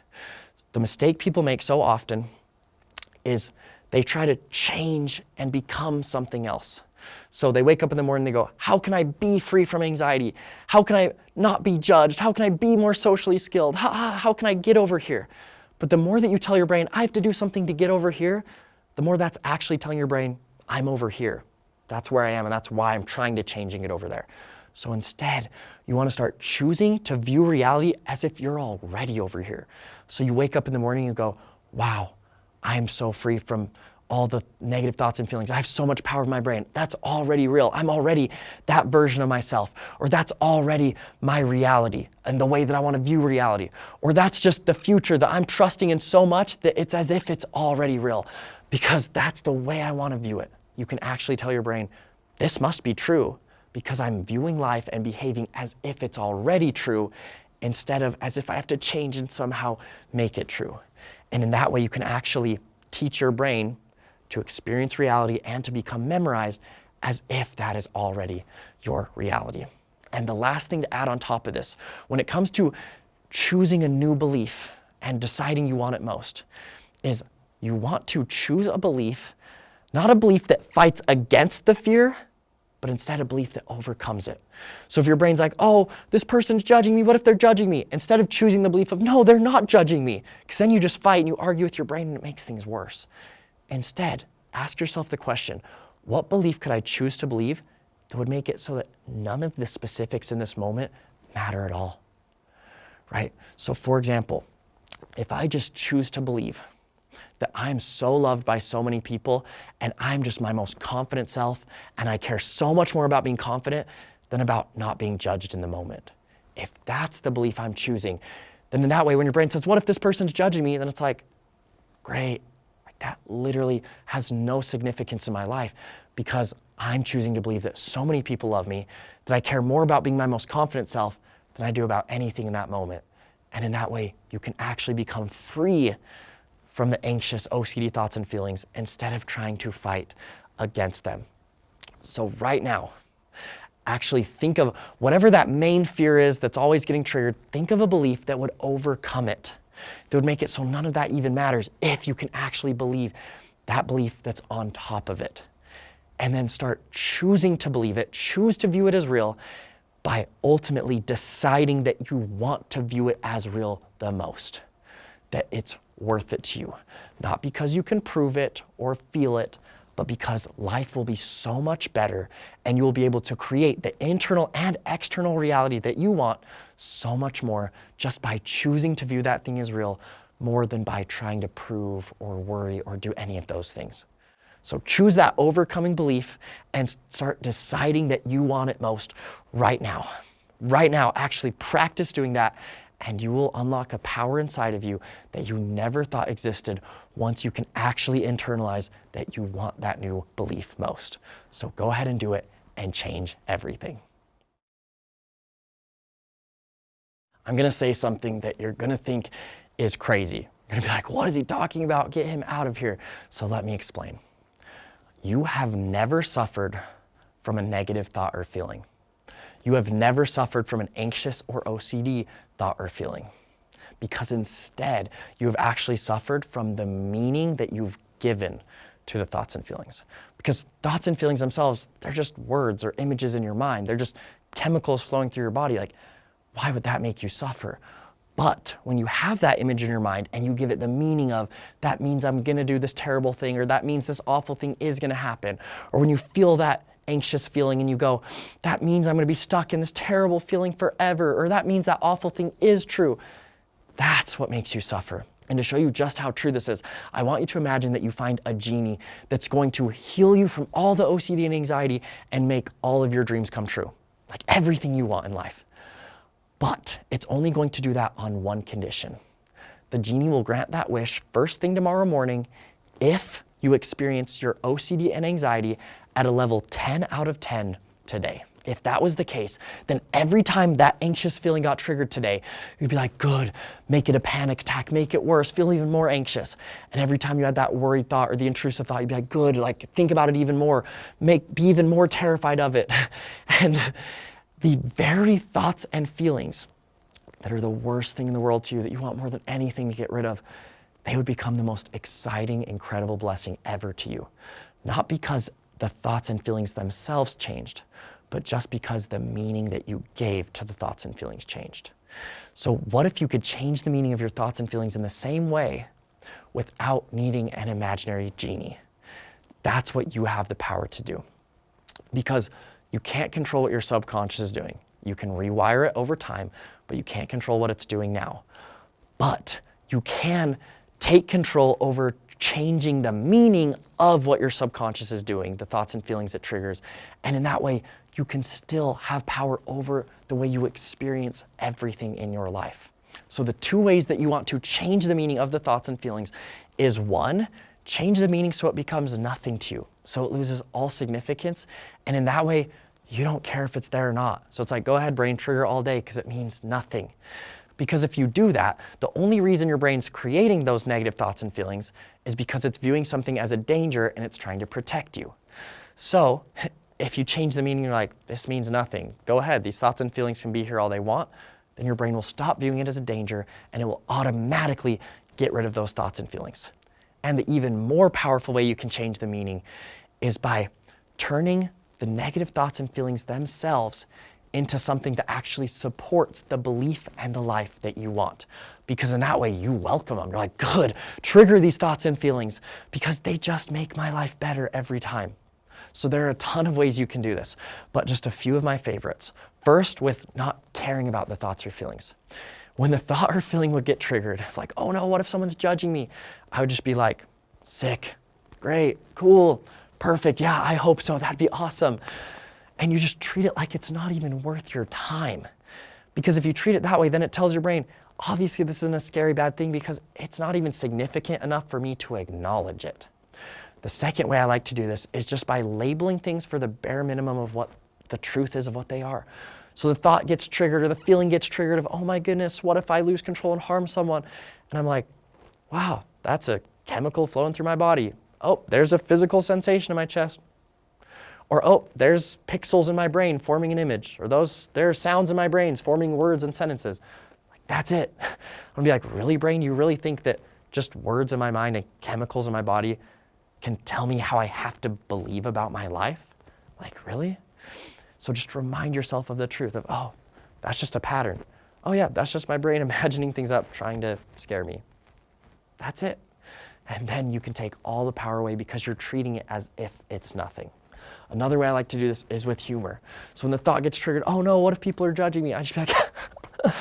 The mistake people make so often is they try to change and become something else. So they wake up in the morning and they go, how can I be free from anxiety? How can I not be judged? How can I be more socially skilled? How can I get over here? But the more that you tell your brain, I have to do something to get over here, the more that's actually telling your brain, I'm over here. That's where I am, and that's why I'm trying to changing it over there. So instead, you want to start choosing to view reality as if you're already over here. So you wake up in the morning and you go, wow, I'm so free from all the negative thoughts and feelings. I have so much power in my brain. That's already real. I'm already that version of myself. Or that's already my reality and the way that I want to view reality. Or that's just the future that I'm trusting in so much that it's as if it's already real, because that's the way I want to view it. You can actually tell your brain, this must be true because I'm viewing life and behaving as if it's already true instead of as if I have to change and somehow make it true. And in that way, you can actually teach your brain to experience reality and to become memorized as if that is already your reality. And the last thing to add on top of this, when it comes to choosing a new belief and deciding you want it most, is you want to choose a belief, not a belief that fights against the fear, but instead a belief that overcomes it. So if your brain's like, oh, this person's judging me, what if they're judging me? Instead of choosing the belief of, no, they're not judging me, because then you just fight and you argue with your brain and it makes things worse. Instead, ask yourself the question, what belief could I choose to believe that would make it so that none of the specifics in this moment matter at all, right? So for example, if I just choose to believe that I'm so loved by so many people and I'm just my most confident self and I care so much more about being confident than about not being judged in the moment. If that's the belief I'm choosing, then in that way, when your brain says, what if this person's judging me? Then it's like, great. That literally has no significance in my life because I'm choosing to believe that so many people love me that I care more about being my most confident self than I do about anything in that moment. And in that way, you can actually become free from the anxious OCD thoughts and feelings instead of trying to fight against them. So right now, actually think of whatever that main fear is that's always getting triggered, think of a belief that would overcome it. That would make it so none of that even matters if you can actually believe that belief that's on top of it. And then start choosing to believe it, choose to view it as real by ultimately deciding that you want to view it as real the most, that it's worth it to you. Not because you can prove it or feel it, but because life will be so much better and you will be able to create the internal and external reality that you want so much more just by choosing to view that thing as real more than by trying to prove or worry or do any of those things. So choose that overcoming belief and start deciding that you want it most right now. Right now, actually practice doing that and you will unlock a power inside of you that you never thought existed once you can actually internalize that you want that new belief most. So go ahead and do it and change everything. I'm gonna say something that you're gonna think is crazy. You're gonna be like, what is he talking about? Get him out of here. So let me explain. You have never suffered from a negative thought or feeling. You have never suffered from an anxious or OCD thought or feeling, because instead you have actually suffered from the meaning that you've given to the thoughts and feelings. Because thoughts and feelings themselves, they're just words or images in your mind. They're just chemicals flowing through your body. Like, why would that make you suffer? But when you have that image in your mind and you give it the meaning of, that means I'm gonna do this terrible thing, or that means this awful thing is gonna happen, or when you feel that anxious feeling and you go, that means I'm gonna be stuck in this terrible feeling forever, or that means that awful thing is true. That's what makes you suffer. And to show you just how true this is, I want you to imagine that you find a genie that's going to heal you from all the OCD and anxiety and make all of your dreams come true, like everything you want in life. But it's only going to do that on one condition. The genie will grant that wish first thing tomorrow morning if you experience your OCD and anxiety at a level 10 out of 10 today. If that was the case, then every time that anxious feeling got triggered today, you'd be like, good, make it a panic attack, make it worse, feel even more anxious. And every time you had that worried thought or the intrusive thought, you'd be like, good, like think about it even more, be even more terrified of it. And the very thoughts and feelings that are the worst thing in the world to you, that you want more than anything to get rid of, they would become the most exciting, incredible blessing ever to you. Not because the thoughts and feelings themselves changed, but just because the meaning that you gave to the thoughts and feelings changed. So what if you could change the meaning of your thoughts and feelings in the same way without needing an imaginary genie? That's what you have the power to do. Because you can't control what your subconscious is doing. You can rewire it over time, but you can't control what it's doing now. But you can take control over changing the meaning of what your subconscious is doing, the thoughts and feelings it triggers. And in that way, you can still have power over the way you experience everything in your life. So the two ways that you want to change the meaning of the thoughts and feelings is one, change the meaning so it becomes nothing to you, so it loses all significance. And in that way, you don't care if it's there or not. So it's like, go ahead, brain, trigger all day because it means nothing. Because if you do that, the only reason your brain's creating those negative thoughts and feelings is because it's viewing something as a danger and it's trying to protect you. So if you change the meaning, you're like, this means nothing. Go ahead, these thoughts and feelings can be here all they want. Then your brain will stop viewing it as a danger and it will automatically get rid of those thoughts and feelings. And the even more powerful way you can change the meaning is by turning the negative thoughts and feelings themselves into something that actually supports the belief and the life that you want. Because in that way, you welcome them. You're like, good, trigger these thoughts and feelings because they just make my life better every time. So there are a ton of ways you can do this, but just a few of my favorites. First, with not caring about the thoughts or feelings. When the thought or feeling would get triggered, like, oh no, what if someone's judging me? I would just be like, sick, great, cool, perfect, yeah, I hope so, that'd be awesome. And you just treat it like it's not even worth your time. Because if you treat it that way, then it tells your brain, obviously this isn't a scary bad thing because it's not even significant enough for me to acknowledge it. The second way I like to do this is just by labeling things for the bare minimum of what the truth is of what they are. So the thought gets triggered or the feeling gets triggered of, oh my goodness, what if I lose control and harm someone? And I'm like, wow, that's a chemical flowing through my body. Oh, there's a physical sensation in my chest. Or, oh, there's pixels in my brain forming an image. Or there are sounds in my brains forming words and sentences. Like, that's it. I'm gonna be like, really, brain? You really think that just words in my mind and chemicals in my body can tell me how I have to believe about my life? Like, really? So just remind yourself of the truth of, oh, that's just a pattern. Oh yeah, that's just my brain imagining things up, trying to scare me. That's it. And then you can take all the power away because you're treating it as if it's nothing. Another way I like to do this is with humor. So when the thought gets triggered, oh no, what if people are judging me? I just be like,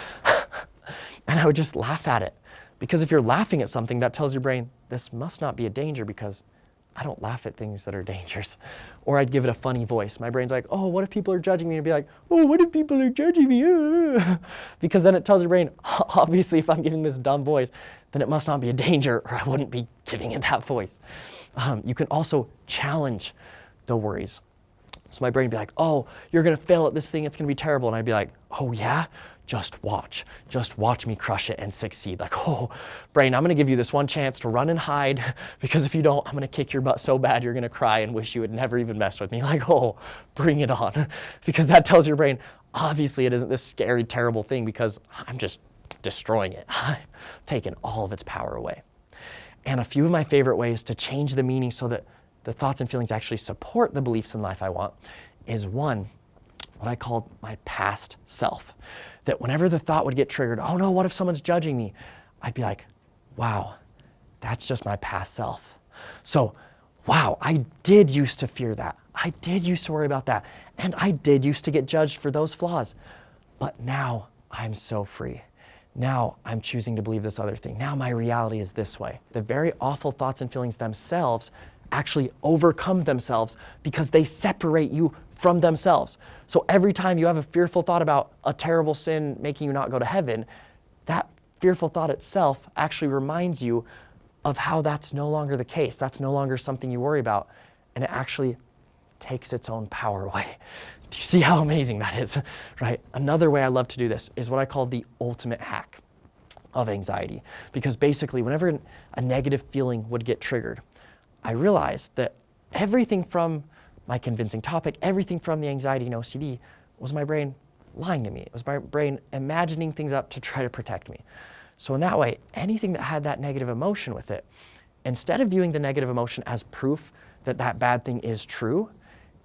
and I would just laugh at it. Because if you're laughing at something, that tells your brain, this must not be a danger because I don't laugh at things that are dangerous. Or I'd give it a funny voice. My brain's like, oh, what if people are judging me? And I'd be like, oh, what if people are judging me? Because then it tells your brain, obviously if I'm giving this dumb voice, then it must not be a danger or I wouldn't be giving it that voice. You can also challenge the worries. So my brain would be like, oh, you're gonna fail at this thing, it's gonna be terrible. And I'd be like, oh yeah? Just watch me crush it and succeed. Like, oh, brain, I'm gonna give you this one chance to run and hide because if you don't, I'm gonna kick your butt so bad you're gonna cry and wish you had never even messed with me. Like, oh, bring it on. Because that tells your brain, obviously it isn't this scary, terrible thing because I'm just destroying it. I'm taking all of its power away. And a few of my favorite ways to change the meaning so that the thoughts and feelings actually support the beliefs in life I want is one, what I call my past self. That whenever the thought would get triggered, oh no, what if someone's judging me? I'd be like, wow, that's just my past self. So, wow, I did used to fear that. I did used to worry about that. And I did used to get judged for those flaws. But now I'm so free. Now I'm choosing to believe this other thing. Now my reality is this way. The very awful thoughts and feelings themselves actually overcome themselves because they separate you from themselves. So every time you have a fearful thought about a terrible sin making you not go to heaven, that fearful thought itself actually reminds you of how that's no longer the case. That's no longer something you worry about, and it actually takes its own power away. Do you see how amazing that is, right? Another way I love to do this is what I call the ultimate hack of anxiety. Because basically, whenever a negative feeling would get triggered, I realized that everything from my convincing topic, everything from the anxiety and OCD was my brain lying to me. It was my brain imagining things up to try to protect me. So in that way, anything that had that negative emotion with it, instead of viewing the negative emotion as proof that that bad thing is true,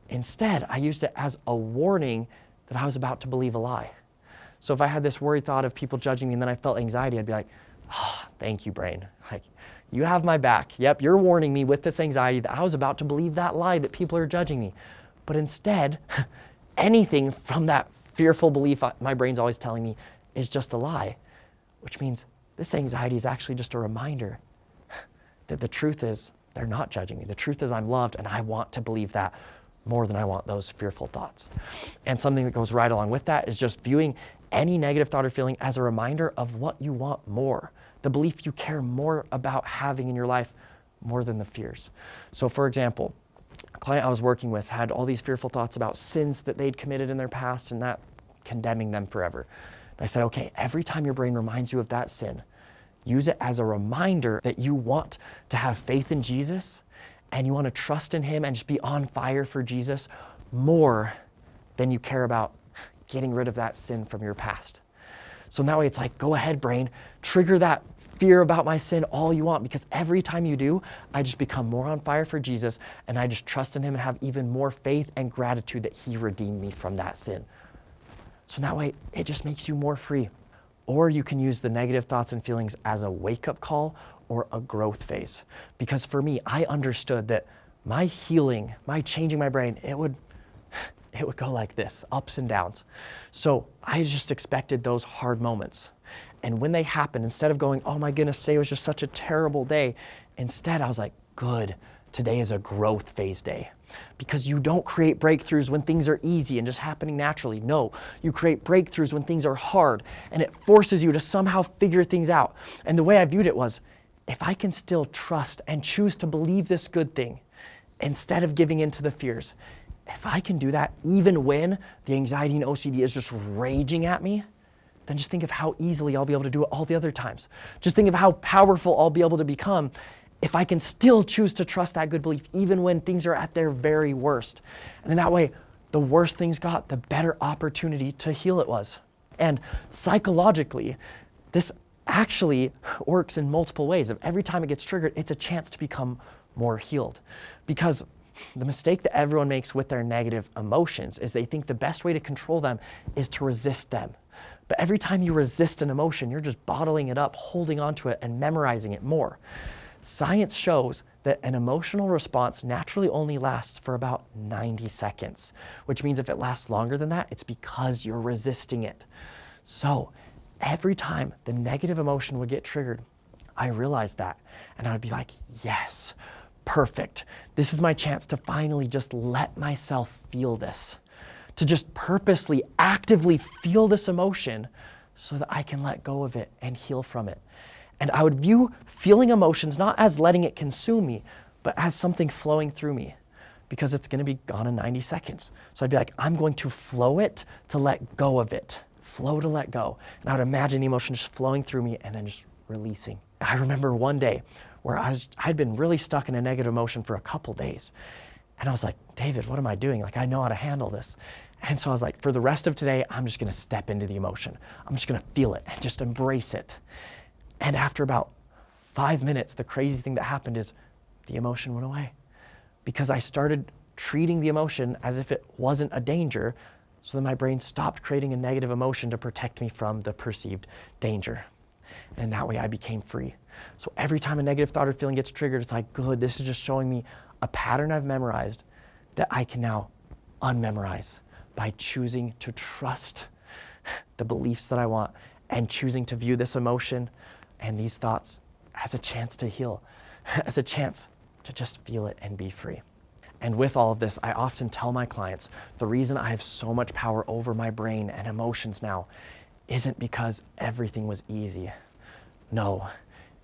instead I used it as a warning that I was about to believe a lie. So if I had this worried thought of people judging me and then I felt anxiety, I'd be like, oh, thank you, brain. Like, you have my back. Yep, you're warning me with this anxiety that I was about to believe that lie that people are judging me. But instead, anything from that fearful belief my brain's always telling me is just a lie, which means this anxiety is actually just a reminder that the truth is they're not judging me. The truth is I'm loved, and I want to believe that more than I want those fearful thoughts. And something that goes right along with that is just viewing any negative thought or feeling as a reminder of what you want more, the belief you care more about having in your life more than the fears. So for example, a client I was working with had all these fearful thoughts about sins that they'd committed in their past and that condemning them forever. And I said, okay, every time your brain reminds you of that sin, use it as a reminder that you want to have faith in Jesus and you want to trust in him and just be on fire for Jesus more than you care about getting rid of that sin from your past. So now it's like, go ahead, brain, trigger that fear about my sin all you want, because every time you do, I just become more on fire for Jesus and I just trust in him and have even more faith and gratitude that he redeemed me from that sin. So that way, it just makes you more free. Or you can use the negative thoughts and feelings as a wake-up call or a growth phase. Because for me, I understood that my healing, my changing my brain, it would go like this, ups and downs. So I just expected those hard moments. And when they happened, instead of going, oh my goodness, today was just such a terrible day, instead I was like, good, today is a growth phase day. Because you don't create breakthroughs when things are easy and just happening naturally. No, you create breakthroughs when things are hard and it forces you to somehow figure things out. And the way I viewed it was, if I can still trust and choose to believe this good thing instead of giving in to the fears, if I can do that even when the anxiety and OCD is just raging at me, then just think of how easily I'll be able to do it all the other times. Just think of how powerful I'll be able to become if I can still choose to trust that good belief, even when things are at their very worst. And in that way, the worse things got, the better opportunity to heal it was. And psychologically, this actually works in multiple ways. Every time it gets triggered, it's a chance to become more healed. Because the mistake that everyone makes with their negative emotions is they think the best way to control them is to resist them. But every time you resist an emotion, you're just bottling it up, holding onto it, and memorizing it more. Science shows that an emotional response naturally only lasts for about 90 seconds, which means if it lasts longer than that, it's because you're resisting it. So every time the negative emotion would get triggered, I realized that, and I would be like, yes, perfect. This is my chance to finally just let myself feel this, to just purposely, actively feel this emotion so that I can let go of it and heal from it. And I would view feeling emotions not as letting it consume me, but as something flowing through me, because it's going to be gone in 90 seconds. So I'd be like, I'm going to flow it to let go of it. Flow to let go. And I would imagine the emotion just flowing through me and then just releasing. I remember one day where I'd been really stuck in a negative emotion for a couple days. And I was like, David, what am I doing? Like, I know how to handle this. And so I was like, for the rest of today, I'm just going to step into the emotion. I'm just going to feel it and just embrace it. And after about 5 minutes, the crazy thing that happened is the emotion went away, because I started treating the emotion as if it wasn't a danger. So then my brain stopped creating a negative emotion to protect me from the perceived danger. And in that way I became free. So every time a negative thought or feeling gets triggered, it's like, good, this is just showing me a pattern I've memorized that I can now unmemorize by choosing to trust the beliefs that I want and choosing to view this emotion and these thoughts as a chance to heal, as a chance to just feel it and be free. And with all of this, I often tell my clients, the reason I have so much power over my brain and emotions now isn't because everything was easy. No,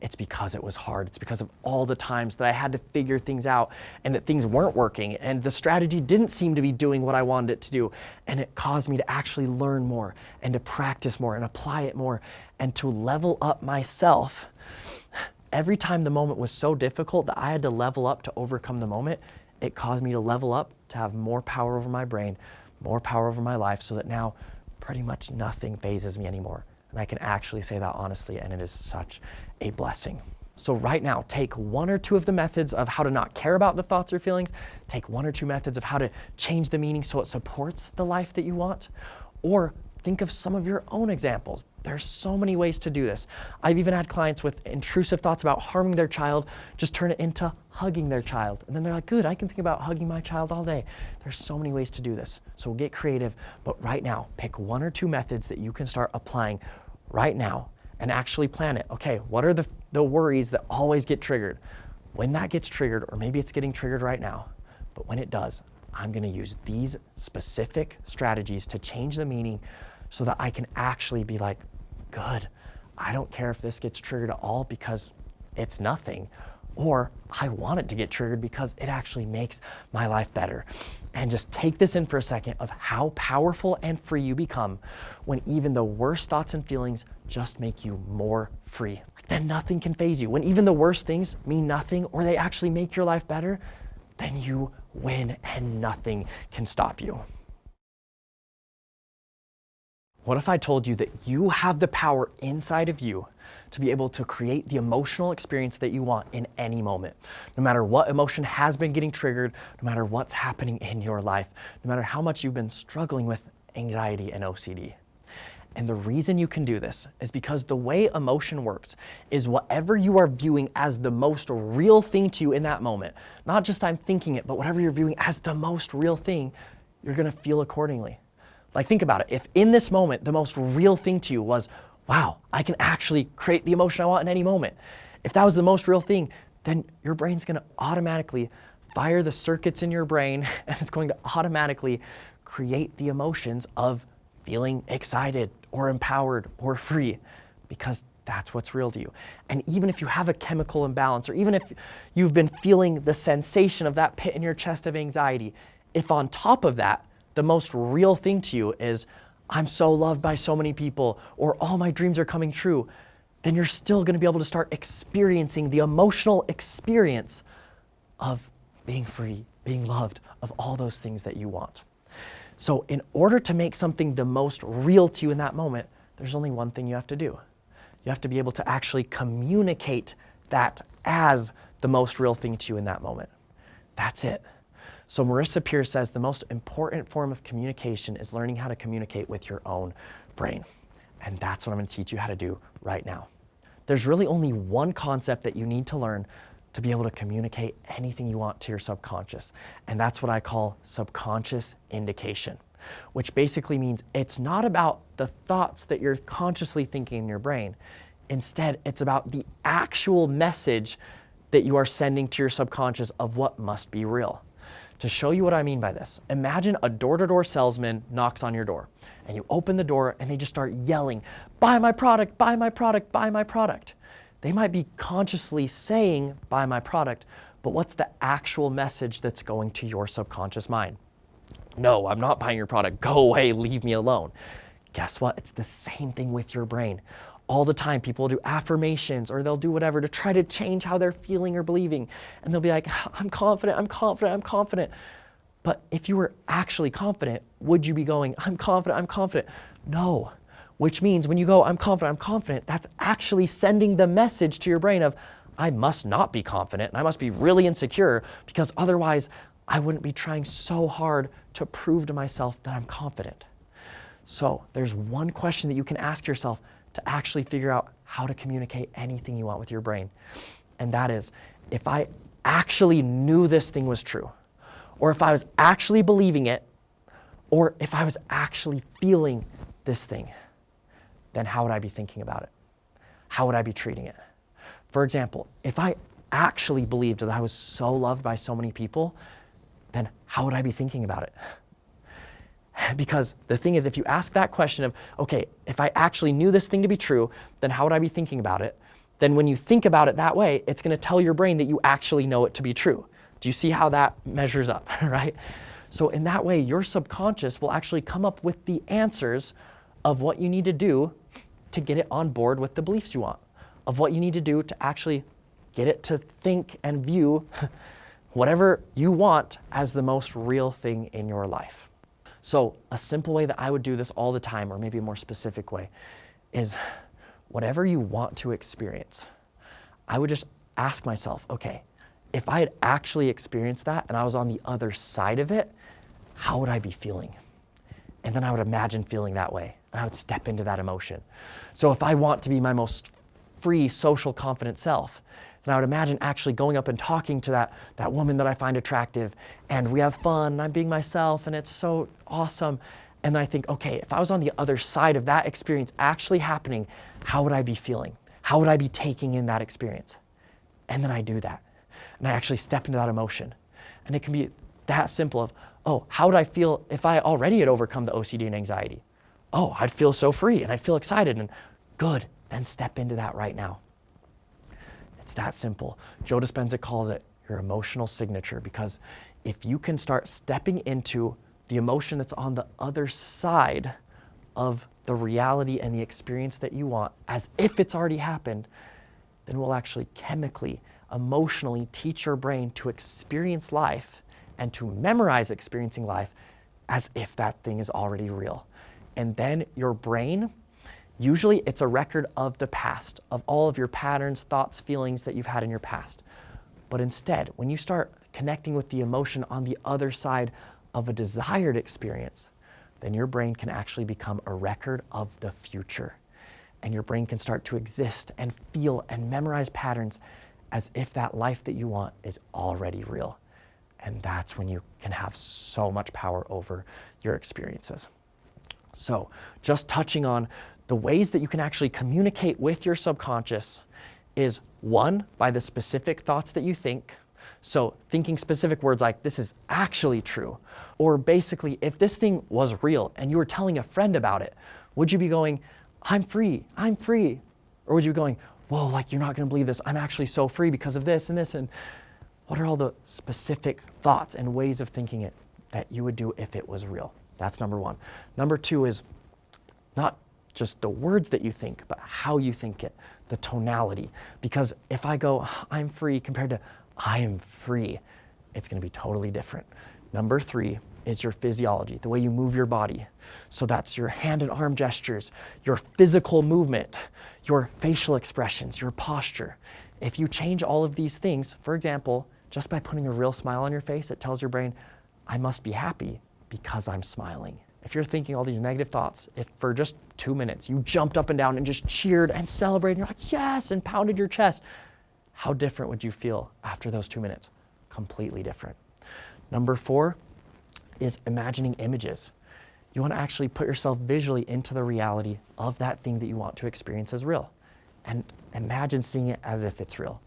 it's because it was hard. It's because of all the times that I had to figure things out and that things weren't working and the strategy didn't seem to be doing what I wanted it to do. And it caused me to actually learn more and to practice more and apply it more and to level up myself. Every time the moment was so difficult that I had to level up to overcome the moment, it caused me to level up, to have more power over my brain, more power over my life, so that now pretty much nothing phases me anymore. And I can actually say that honestly, and it is such a blessing. So right now, take one or two of the methods of how to not care about the thoughts or feelings, take one or two methods of how to change the meaning so it supports the life that you want, or think of some of your own examples. There's so many ways to do this. I've even had clients with intrusive thoughts about harming their child, just turn it into hugging their child. And then they're like, good, I can think about hugging my child all day. There's so many ways to do this. So get creative, but right now, pick one or two methods that you can start applying right now and actually plan it. Okay, what are the worries that always get triggered? when that gets triggered, or maybe it's getting triggered right now, but when it does, I'm gonna use these specific strategies to change the meaning so that I can actually be like, good, I don't care if this gets triggered at all because it's nothing, or I want it to get triggered because it actually makes my life better. And just take this in for a second of how powerful and free you become when even the worst thoughts and feelings just make you more free. Then nothing can faze you. When even the worst things mean nothing or they actually make your life better, then you win and nothing can stop you. What if I told you that you have the power inside of you to be able to create the emotional experience that you want in any moment? No matter what emotion has been getting triggered, no matter what's happening in your life, no matter how much you've been struggling with anxiety and OCD. And the reason you can do this is because the way emotion works is whatever you are viewing as the most real thing to you in that moment, not just I'm thinking it, but whatever you're viewing as the most real thing, you're gonna feel accordingly. Like, think about it. If in this moment, the most real thing to you was, wow, I can actually create the emotion I want in any moment. If that was the most real thing, then your brain's gonna automatically fire the circuits in your brain and it's going to automatically create the emotions of feeling excited or empowered or free, because that's what's real to you. And even if you have a chemical imbalance, or even if you've been feeling the sensation of that pit in your chest of anxiety, if on top of that, the most real thing to you is, I'm so loved by so many people, or all my dreams are coming true, then you're still gonna be able to start experiencing the emotional experience of being free, being loved, of all those things that you want. So in order to make something the most real to you in that moment, there's only one thing you have to do. You have to be able to actually communicate that as the most real thing to you in that moment. That's it. So Marissa Peer says the most important form of communication is learning how to communicate with your own brain. And that's what I'm going to teach you how to do right now. There's really only one concept that you need to learn to be able to communicate anything you want to your subconscious. And that's what I call subconscious indication, which basically means it's not about the thoughts that you're consciously thinking in your brain. Instead, it's about the actual message that you are sending to your subconscious of what must be real. To show you what I mean by this, imagine a door-to-door salesman knocks on your door and you open the door and they just start yelling, buy my product, buy my product, buy my product. They might be consciously saying, buy my product, but what's the actual message that's going to your subconscious mind? No, I'm not buying your product. Go away, leave me alone. Guess what? It's the same thing with your brain. All the time, people do affirmations or they'll do whatever to try to change how they're feeling or believing. And they'll be like, I'm confident, I'm confident, I'm confident. But if you were actually confident, would you be going, I'm confident, I'm confident? No, which means when you go, I'm confident, that's actually sending the message to your brain of, I must not be confident and I must be really insecure because otherwise I wouldn't be trying so hard to prove to myself that I'm confident. So there's one question that you can ask yourself to actually figure out how to communicate anything you want with your brain. And that is, if I actually knew this thing was true, or if I was actually believing it, or if I was actually feeling this thing, then how would I be thinking about it? How would I be treating it? For example, if I actually believed that I was so loved by so many people, then how would I be thinking about it? Because the thing is, if you ask that question of, okay, if I actually knew this thing to be true, then how would I be thinking about it? Then when you think about it that way, it's going to tell your brain that you actually know it to be true. Do you see how that measures up, right? So in that way, your subconscious will actually come up with the answers of what you need to do to get it on board with the beliefs you want, of what you need to do to actually get it to think and view whatever you want as the most real thing in your life. So a simple way that I would do this all the time, or maybe a more specific way, is whatever you want to experience, I would just ask myself, okay, if I had actually experienced that and I was on the other side of it, how would I be feeling? And then I would imagine feeling that way, and I would step into that emotion. So if I want to be my most free, social, confident self, then I would imagine actually going up and talking to that woman that I find attractive, and we have fun, and I'm being myself, and it's so awesome. And I think, okay, if I was on the other side of that experience actually happening, how would I be feeling? How would I be taking in that experience? And then I do that. and I actually step into that emotion. And it can be that simple of, oh, how would I feel if I already had overcome the OCD and anxiety? Oh, I'd feel so free and I'd feel excited and good. Then step into that right now. It's that simple. Joe Dispenza calls it your emotional signature, because if you can start stepping into the emotion that's on the other side of the reality and the experience that you want as if it's already happened, then we'll actually chemically, emotionally teach your brain to experience life and to memorize experiencing life as if that thing is already real. And then your brain, usually it's a record of the past, of all of your patterns, thoughts, feelings that you've had in your past. But instead, when you start connecting with the emotion on the other side of a desired experience, then your brain can actually become a record of the future. And your brain can start to exist and feel and memorize patterns as if that life that you want is already real. And that's when you can have so much power over your experiences. So just touching on the ways that you can actually communicate with your subconscious is, one, by the specific thoughts that you think. So thinking specific words like, this is actually true. Or basically, if this thing was real and you were telling a friend about it, would you be going, I'm free, I'm free? Or would you be going, whoa, like you're not gonna believe this, I'm actually so free because of this and this? And what are all the specific thoughts and ways of thinking it that you would do if it was real? That's number one. Number two is not just the words that you think, but how you think it, the tonality. Because if I go, I'm free compared to I am free, it's gonna be totally different. Number three is your physiology, the way you move your body. So that's your hand and arm gestures, your physical movement, your facial expressions, your posture. If you change all of these things, for example, just by putting a real smile on your face, it tells your brain, I must be happy because I'm smiling. If you're thinking all these negative thoughts, if for just 2 minutes you jumped up and down and just cheered and celebrated, and you're like, yes, and pounded your chest, how different would you feel after those 2 minutes? Completely different. Number four is imagining images. You want to actually put yourself visually into the reality of that thing that you want to experience as real, and imagine seeing it as if it's real.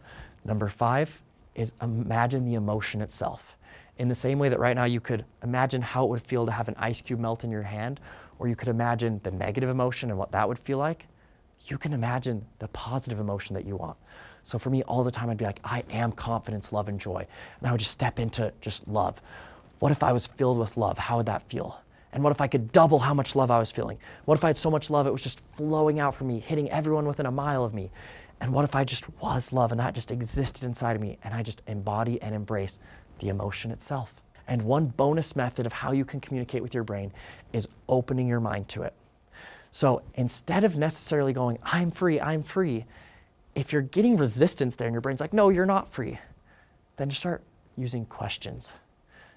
Number five is imagine the emotion itself. In the same way that right now you could imagine how it would feel to have an ice cube melt in your hand, or you could imagine the negative emotion and what that would feel like, you can imagine the positive emotion that you want. So for me, all the time I'd be like, I am confidence, love, and joy. And I would just step into just love. What if I was filled with love? How would that feel? And what if I could double how much love I was feeling? What if I had so much love it was just flowing out from me, hitting everyone within a mile of me? And what if I just was love and that just existed inside of me and I just embody and embrace the emotion itself? And one bonus method of how you can communicate with your brain is opening your mind to it. So instead of necessarily going, I'm free, if you're getting resistance there and your brain's like, no, you're not free, then just start using questions.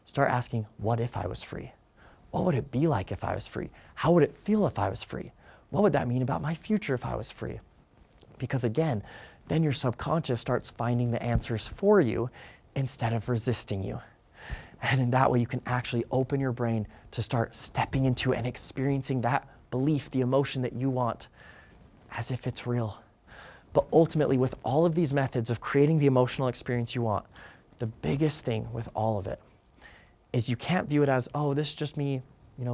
Start asking, what if I was free? What would it be like if I was free? How would it feel if I was free? What would that mean about my future if I was free? Because again, then your subconscious starts finding the answers for you instead of resisting you. And in that way, you can actually open your brain to start stepping into and experiencing that belief, the emotion that you want, as if it's real. But ultimately, with all of these methods of creating the emotional experience you want, the biggest thing with all of it is you can't view it as, oh, this is just me,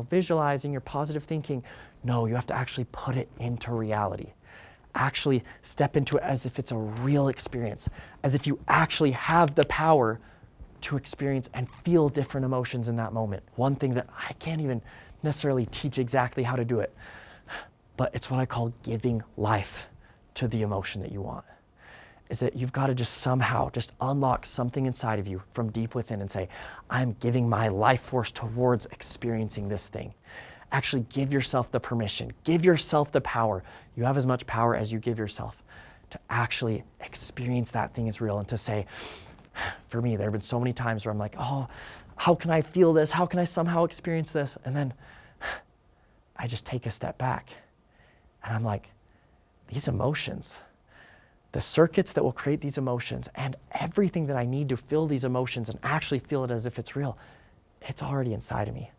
visualizing your positive thinking. No, you have to actually put it into reality. Actually step into it as if it's a real experience, as if you actually have the power to experience and feel different emotions in that moment. One thing that I can't even necessarily teach exactly how to do it, but it's what I call giving life to the emotion that you want. Is that you've got to just somehow just unlock something inside of you from deep within and say, I'm giving my life force towards experiencing this thing. Actually give yourself the permission, give yourself the power. You have as much power as you give yourself to actually experience that thing as real, and to say, for me, there have been so many times where I'm like, oh, how can I feel this? How can I somehow experience this? And then I just take a step back and I'm like, these emotions, the circuits that will create these emotions and everything that I need to feel these emotions and actually feel it as if it's real, it's already inside of me.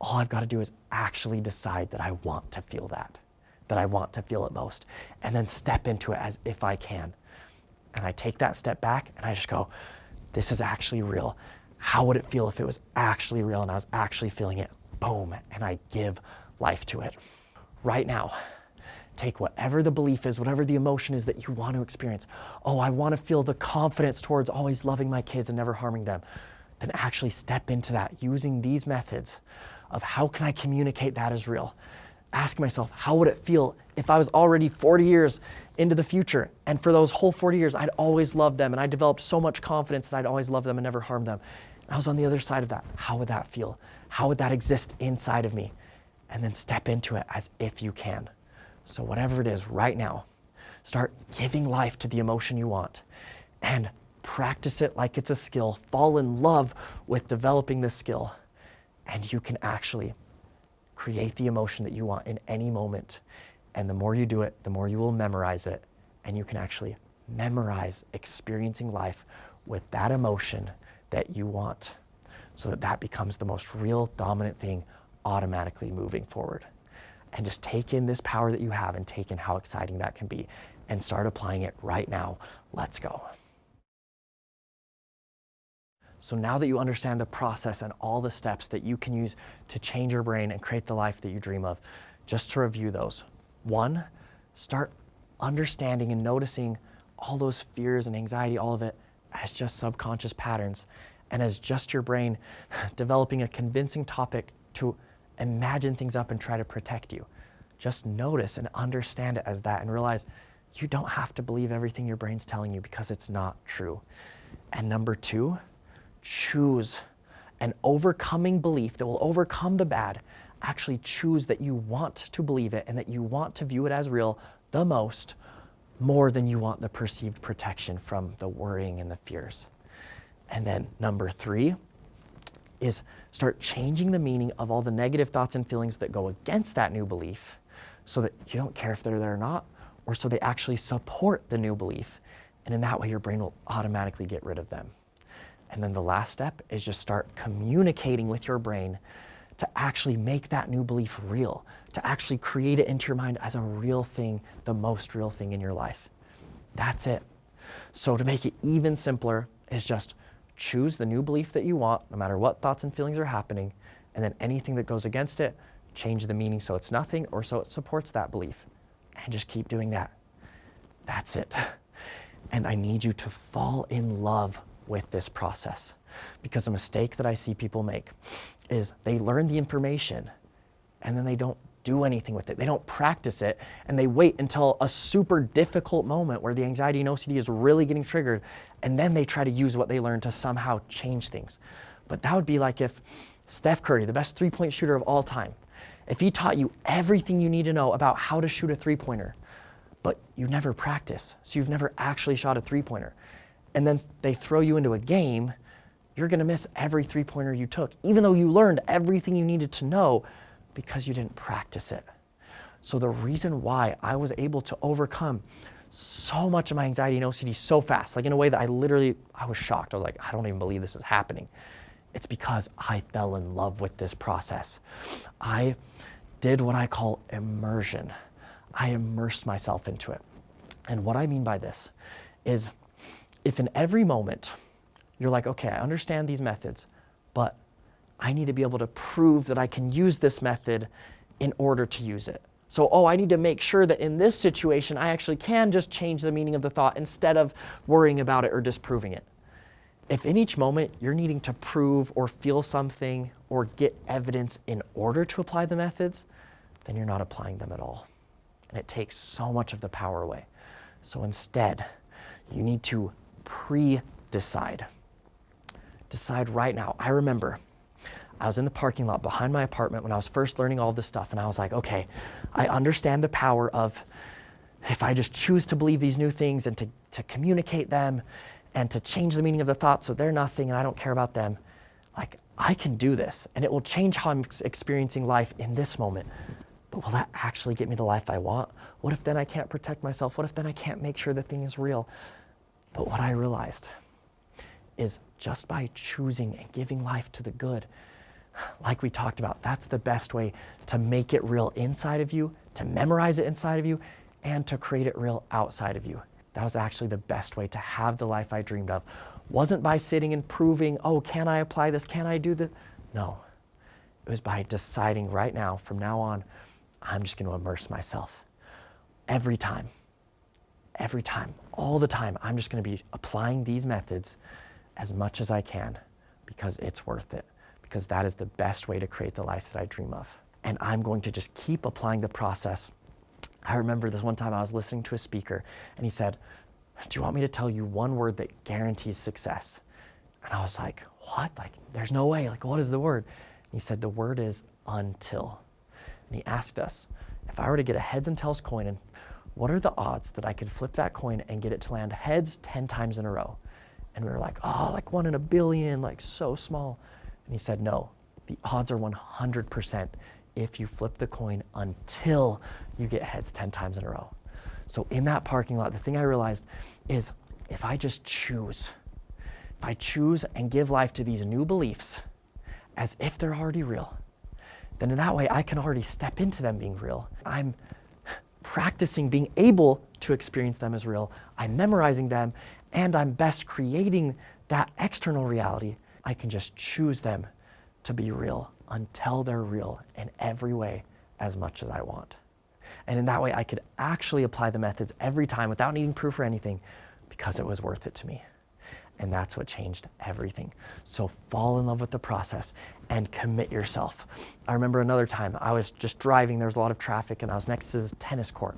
All I've got to do is actually decide that I want to feel that I want to feel it most, and then step into it as if I can. And I take that step back and I just go, this is actually real. How would it feel if it was actually real and I was actually feeling it? Boom, and I give life to it. Right now, take whatever the belief is, whatever the emotion is that you want to experience. Oh, I want to feel the confidence towards always loving my kids and never harming them. Then actually step into that using these methods of how can I communicate that as real? Ask myself, how would it feel if I was already 40 years into the future and for those whole 40 years I'd always loved them and I developed so much confidence that I'd always love them and never harm them. And I was on the other side of that. How would that feel? How would that exist inside of me? And then step into it as if you can. So whatever it is right now, start giving life to the emotion you want and practice it like it's a skill. Fall in love with developing this skill, and you can actually create the emotion that you want in any moment. And the more you do it, the more you will memorize it, and you can actually memorize experiencing life with that emotion that you want, so that that becomes the most real dominant thing automatically moving forward. And just take in this power that you have and take in how exciting that can be and start applying it right now. Let's go. So now that you understand the process and all the steps that you can use to change your brain and create the life that you dream of, just to review those. 1, start understanding and noticing all those fears and anxiety, all of it, as just subconscious patterns and as just your brain developing a convincing topic to imagine things up and try to protect you. Just notice and understand it as that and realize you don't have to believe everything your brain's telling you because it's not true. And number 2, choose an overcoming belief that will overcome the bad. Actually choose that you want to believe it and that you want to view it as real the most, more than you want the perceived protection from the worrying and the fears. And then number 3 is start changing the meaning of all the negative thoughts and feelings that go against that new belief so that you don't care if they're there or not, or so they actually support the new belief. And in that way, your brain will automatically get rid of them. And then the last step is just start communicating with your brain to actually make that new belief real, to actually create it into your mind as a real thing, the most real thing in your life. That's it. So to make it even simpler is just choose the new belief that you want, no matter what thoughts and feelings are happening, and then anything that goes against it, change the meaning so it's nothing or so it supports that belief. And just keep doing that. That's it. And I need you to fall in love with this process, because a mistake that I see people make is they learn the information and then they don't do anything with it. They don't practice it, and they wait until a super difficult moment where the anxiety and OCD is really getting triggered, and then they try to use what they learned to somehow change things. But that would be like if Steph Curry, the best three-point shooter of all time, if he taught you everything you need to know about how to shoot a three-pointer, but you never practice, so you've never actually shot a three-pointer, and then they throw you into a game, you're gonna miss every three-pointer you took, even though you learned everything you needed to know because you didn't practice it. So the reason why I was able to overcome so much of my anxiety and OCD so fast, like in a way that I was shocked. I was like, I don't even believe this is happening. It's because I fell in love with this process. I did what I call immersion. I immersed myself into it. And what I mean by this is, if in every moment you're like, okay, I understand these methods, but I need to be able to prove that I can use this method in order to use it. So, I need to make sure that in this situation, I actually can just change the meaning of the thought instead of worrying about it or disproving it. If in each moment you're needing to prove or feel something or get evidence in order to apply the methods, then you're not applying them at all. And it takes so much of the power away. So instead, you need to pre-decide. Decide right now. I remember I was in the parking lot behind my apartment when I was first learning all this stuff, and I was like, okay, I understand the power of if I just choose to believe these new things and to communicate them and to change the meaning of the thought so they're nothing and I don't care about them, like I can do this and it will change how I'm experiencing life in this moment. But will that actually get me the life I want? What if then I can't protect myself? What if then I can't make sure the thing is real? But what I realized is just by choosing and giving life to the good, like we talked about, that's the best way to make it real inside of you, to memorize it inside of you, and to create it real outside of you. That was actually the best way to have the life I dreamed of wasn't by sitting and proving, oh, can I apply this? Can I do this? No, it was by deciding right now, from now on, I'm just going to immerse myself. Every time, all the time, I'm just going to be applying these methods as much as I can because it's worth it, because that is the best way to create the life that I dream of. And I'm going to just keep applying the process. I remember this one time I was listening to a speaker and he said, do you want me to tell you one word that guarantees success? And I was like, what? Like, there's no way. Like, what is the word? And he said, the word is until. And he asked us, if I were to get a heads and tails coin, and what are the odds that I could flip that coin and get it to land heads 10 times in a row? And we were like, oh, like 1 in a billion, like so small. And he said, no, the odds are 100% if you flip the coin until you get heads 10 times in a row. So in that parking lot, the thing I realized is if I just choose, if I choose and give life to these new beliefs as if they're already real, then in that way I can already step into them being real. I'm practicing being able to experience them as real. I'm memorizing them, and I'm best creating that external reality. I can just choose them to be real until they're real in every way as much as I want. And in that way, I could actually apply the methods every time without needing proof or anything because it was worth it to me. And that's what changed everything. So fall in love with the process and commit yourself. I remember another time I was just driving, there was a lot of traffic, and I was next to this tennis court.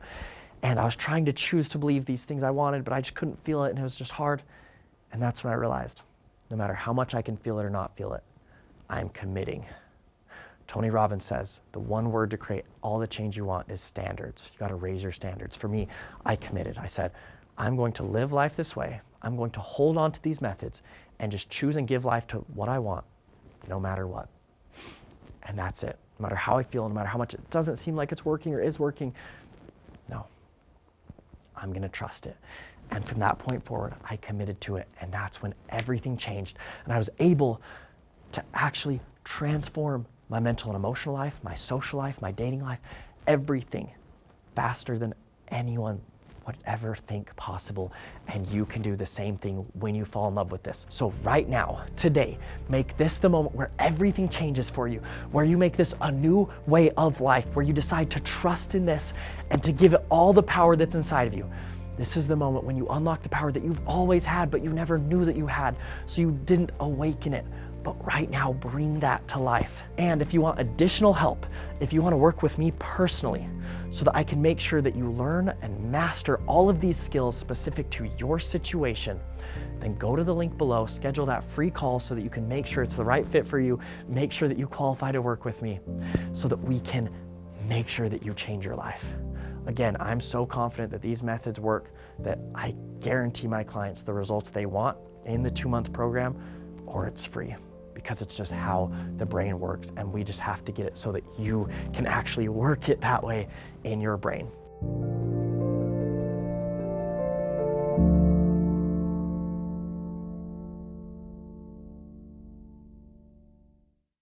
And I was trying to choose to believe these things I wanted, but I just couldn't feel it, and it was just hard. And that's when I realized, no matter how much I can feel it or not feel it, I'm committing. Tony Robbins says, the one word to create all the change you want is standards. You gotta raise your standards. For me, I committed. I said, I'm going to live life this way. I'm going to hold on to these methods and just choose and give life to what I want, no matter what. And that's it. No matter how I feel, no matter how much it doesn't seem like it's working or is working, no, I'm gonna trust it. And from that point forward, I committed to it. And that's when everything changed. And I was able to actually transform my mental and emotional life, my social life, my dating life, everything faster than anyone would ever think possible. And you can do the same thing when you fall in love with this. So right now, today, make this the moment where everything changes for you, where you make this a new way of life, where you decide to trust in this and to give it all the power that's inside of you. This is the moment when you unlock the power that you've always had, but you never knew that you had, so you didn't awaken it. But right now, bring that to life. And if you want additional help, if you want to work with me personally, so that I can make sure that you learn and master all of these skills specific to your situation, then go to the link below, schedule that free call so that you can make sure it's the right fit for you, make sure that you qualify to work with me, so that we can make sure that you change your life. Again, I'm so confident that these methods work that I guarantee my clients the results they want in the 2-month program, or it's free. Because it's just how the brain works, and we just have to get it so that you can actually work it that way in your brain.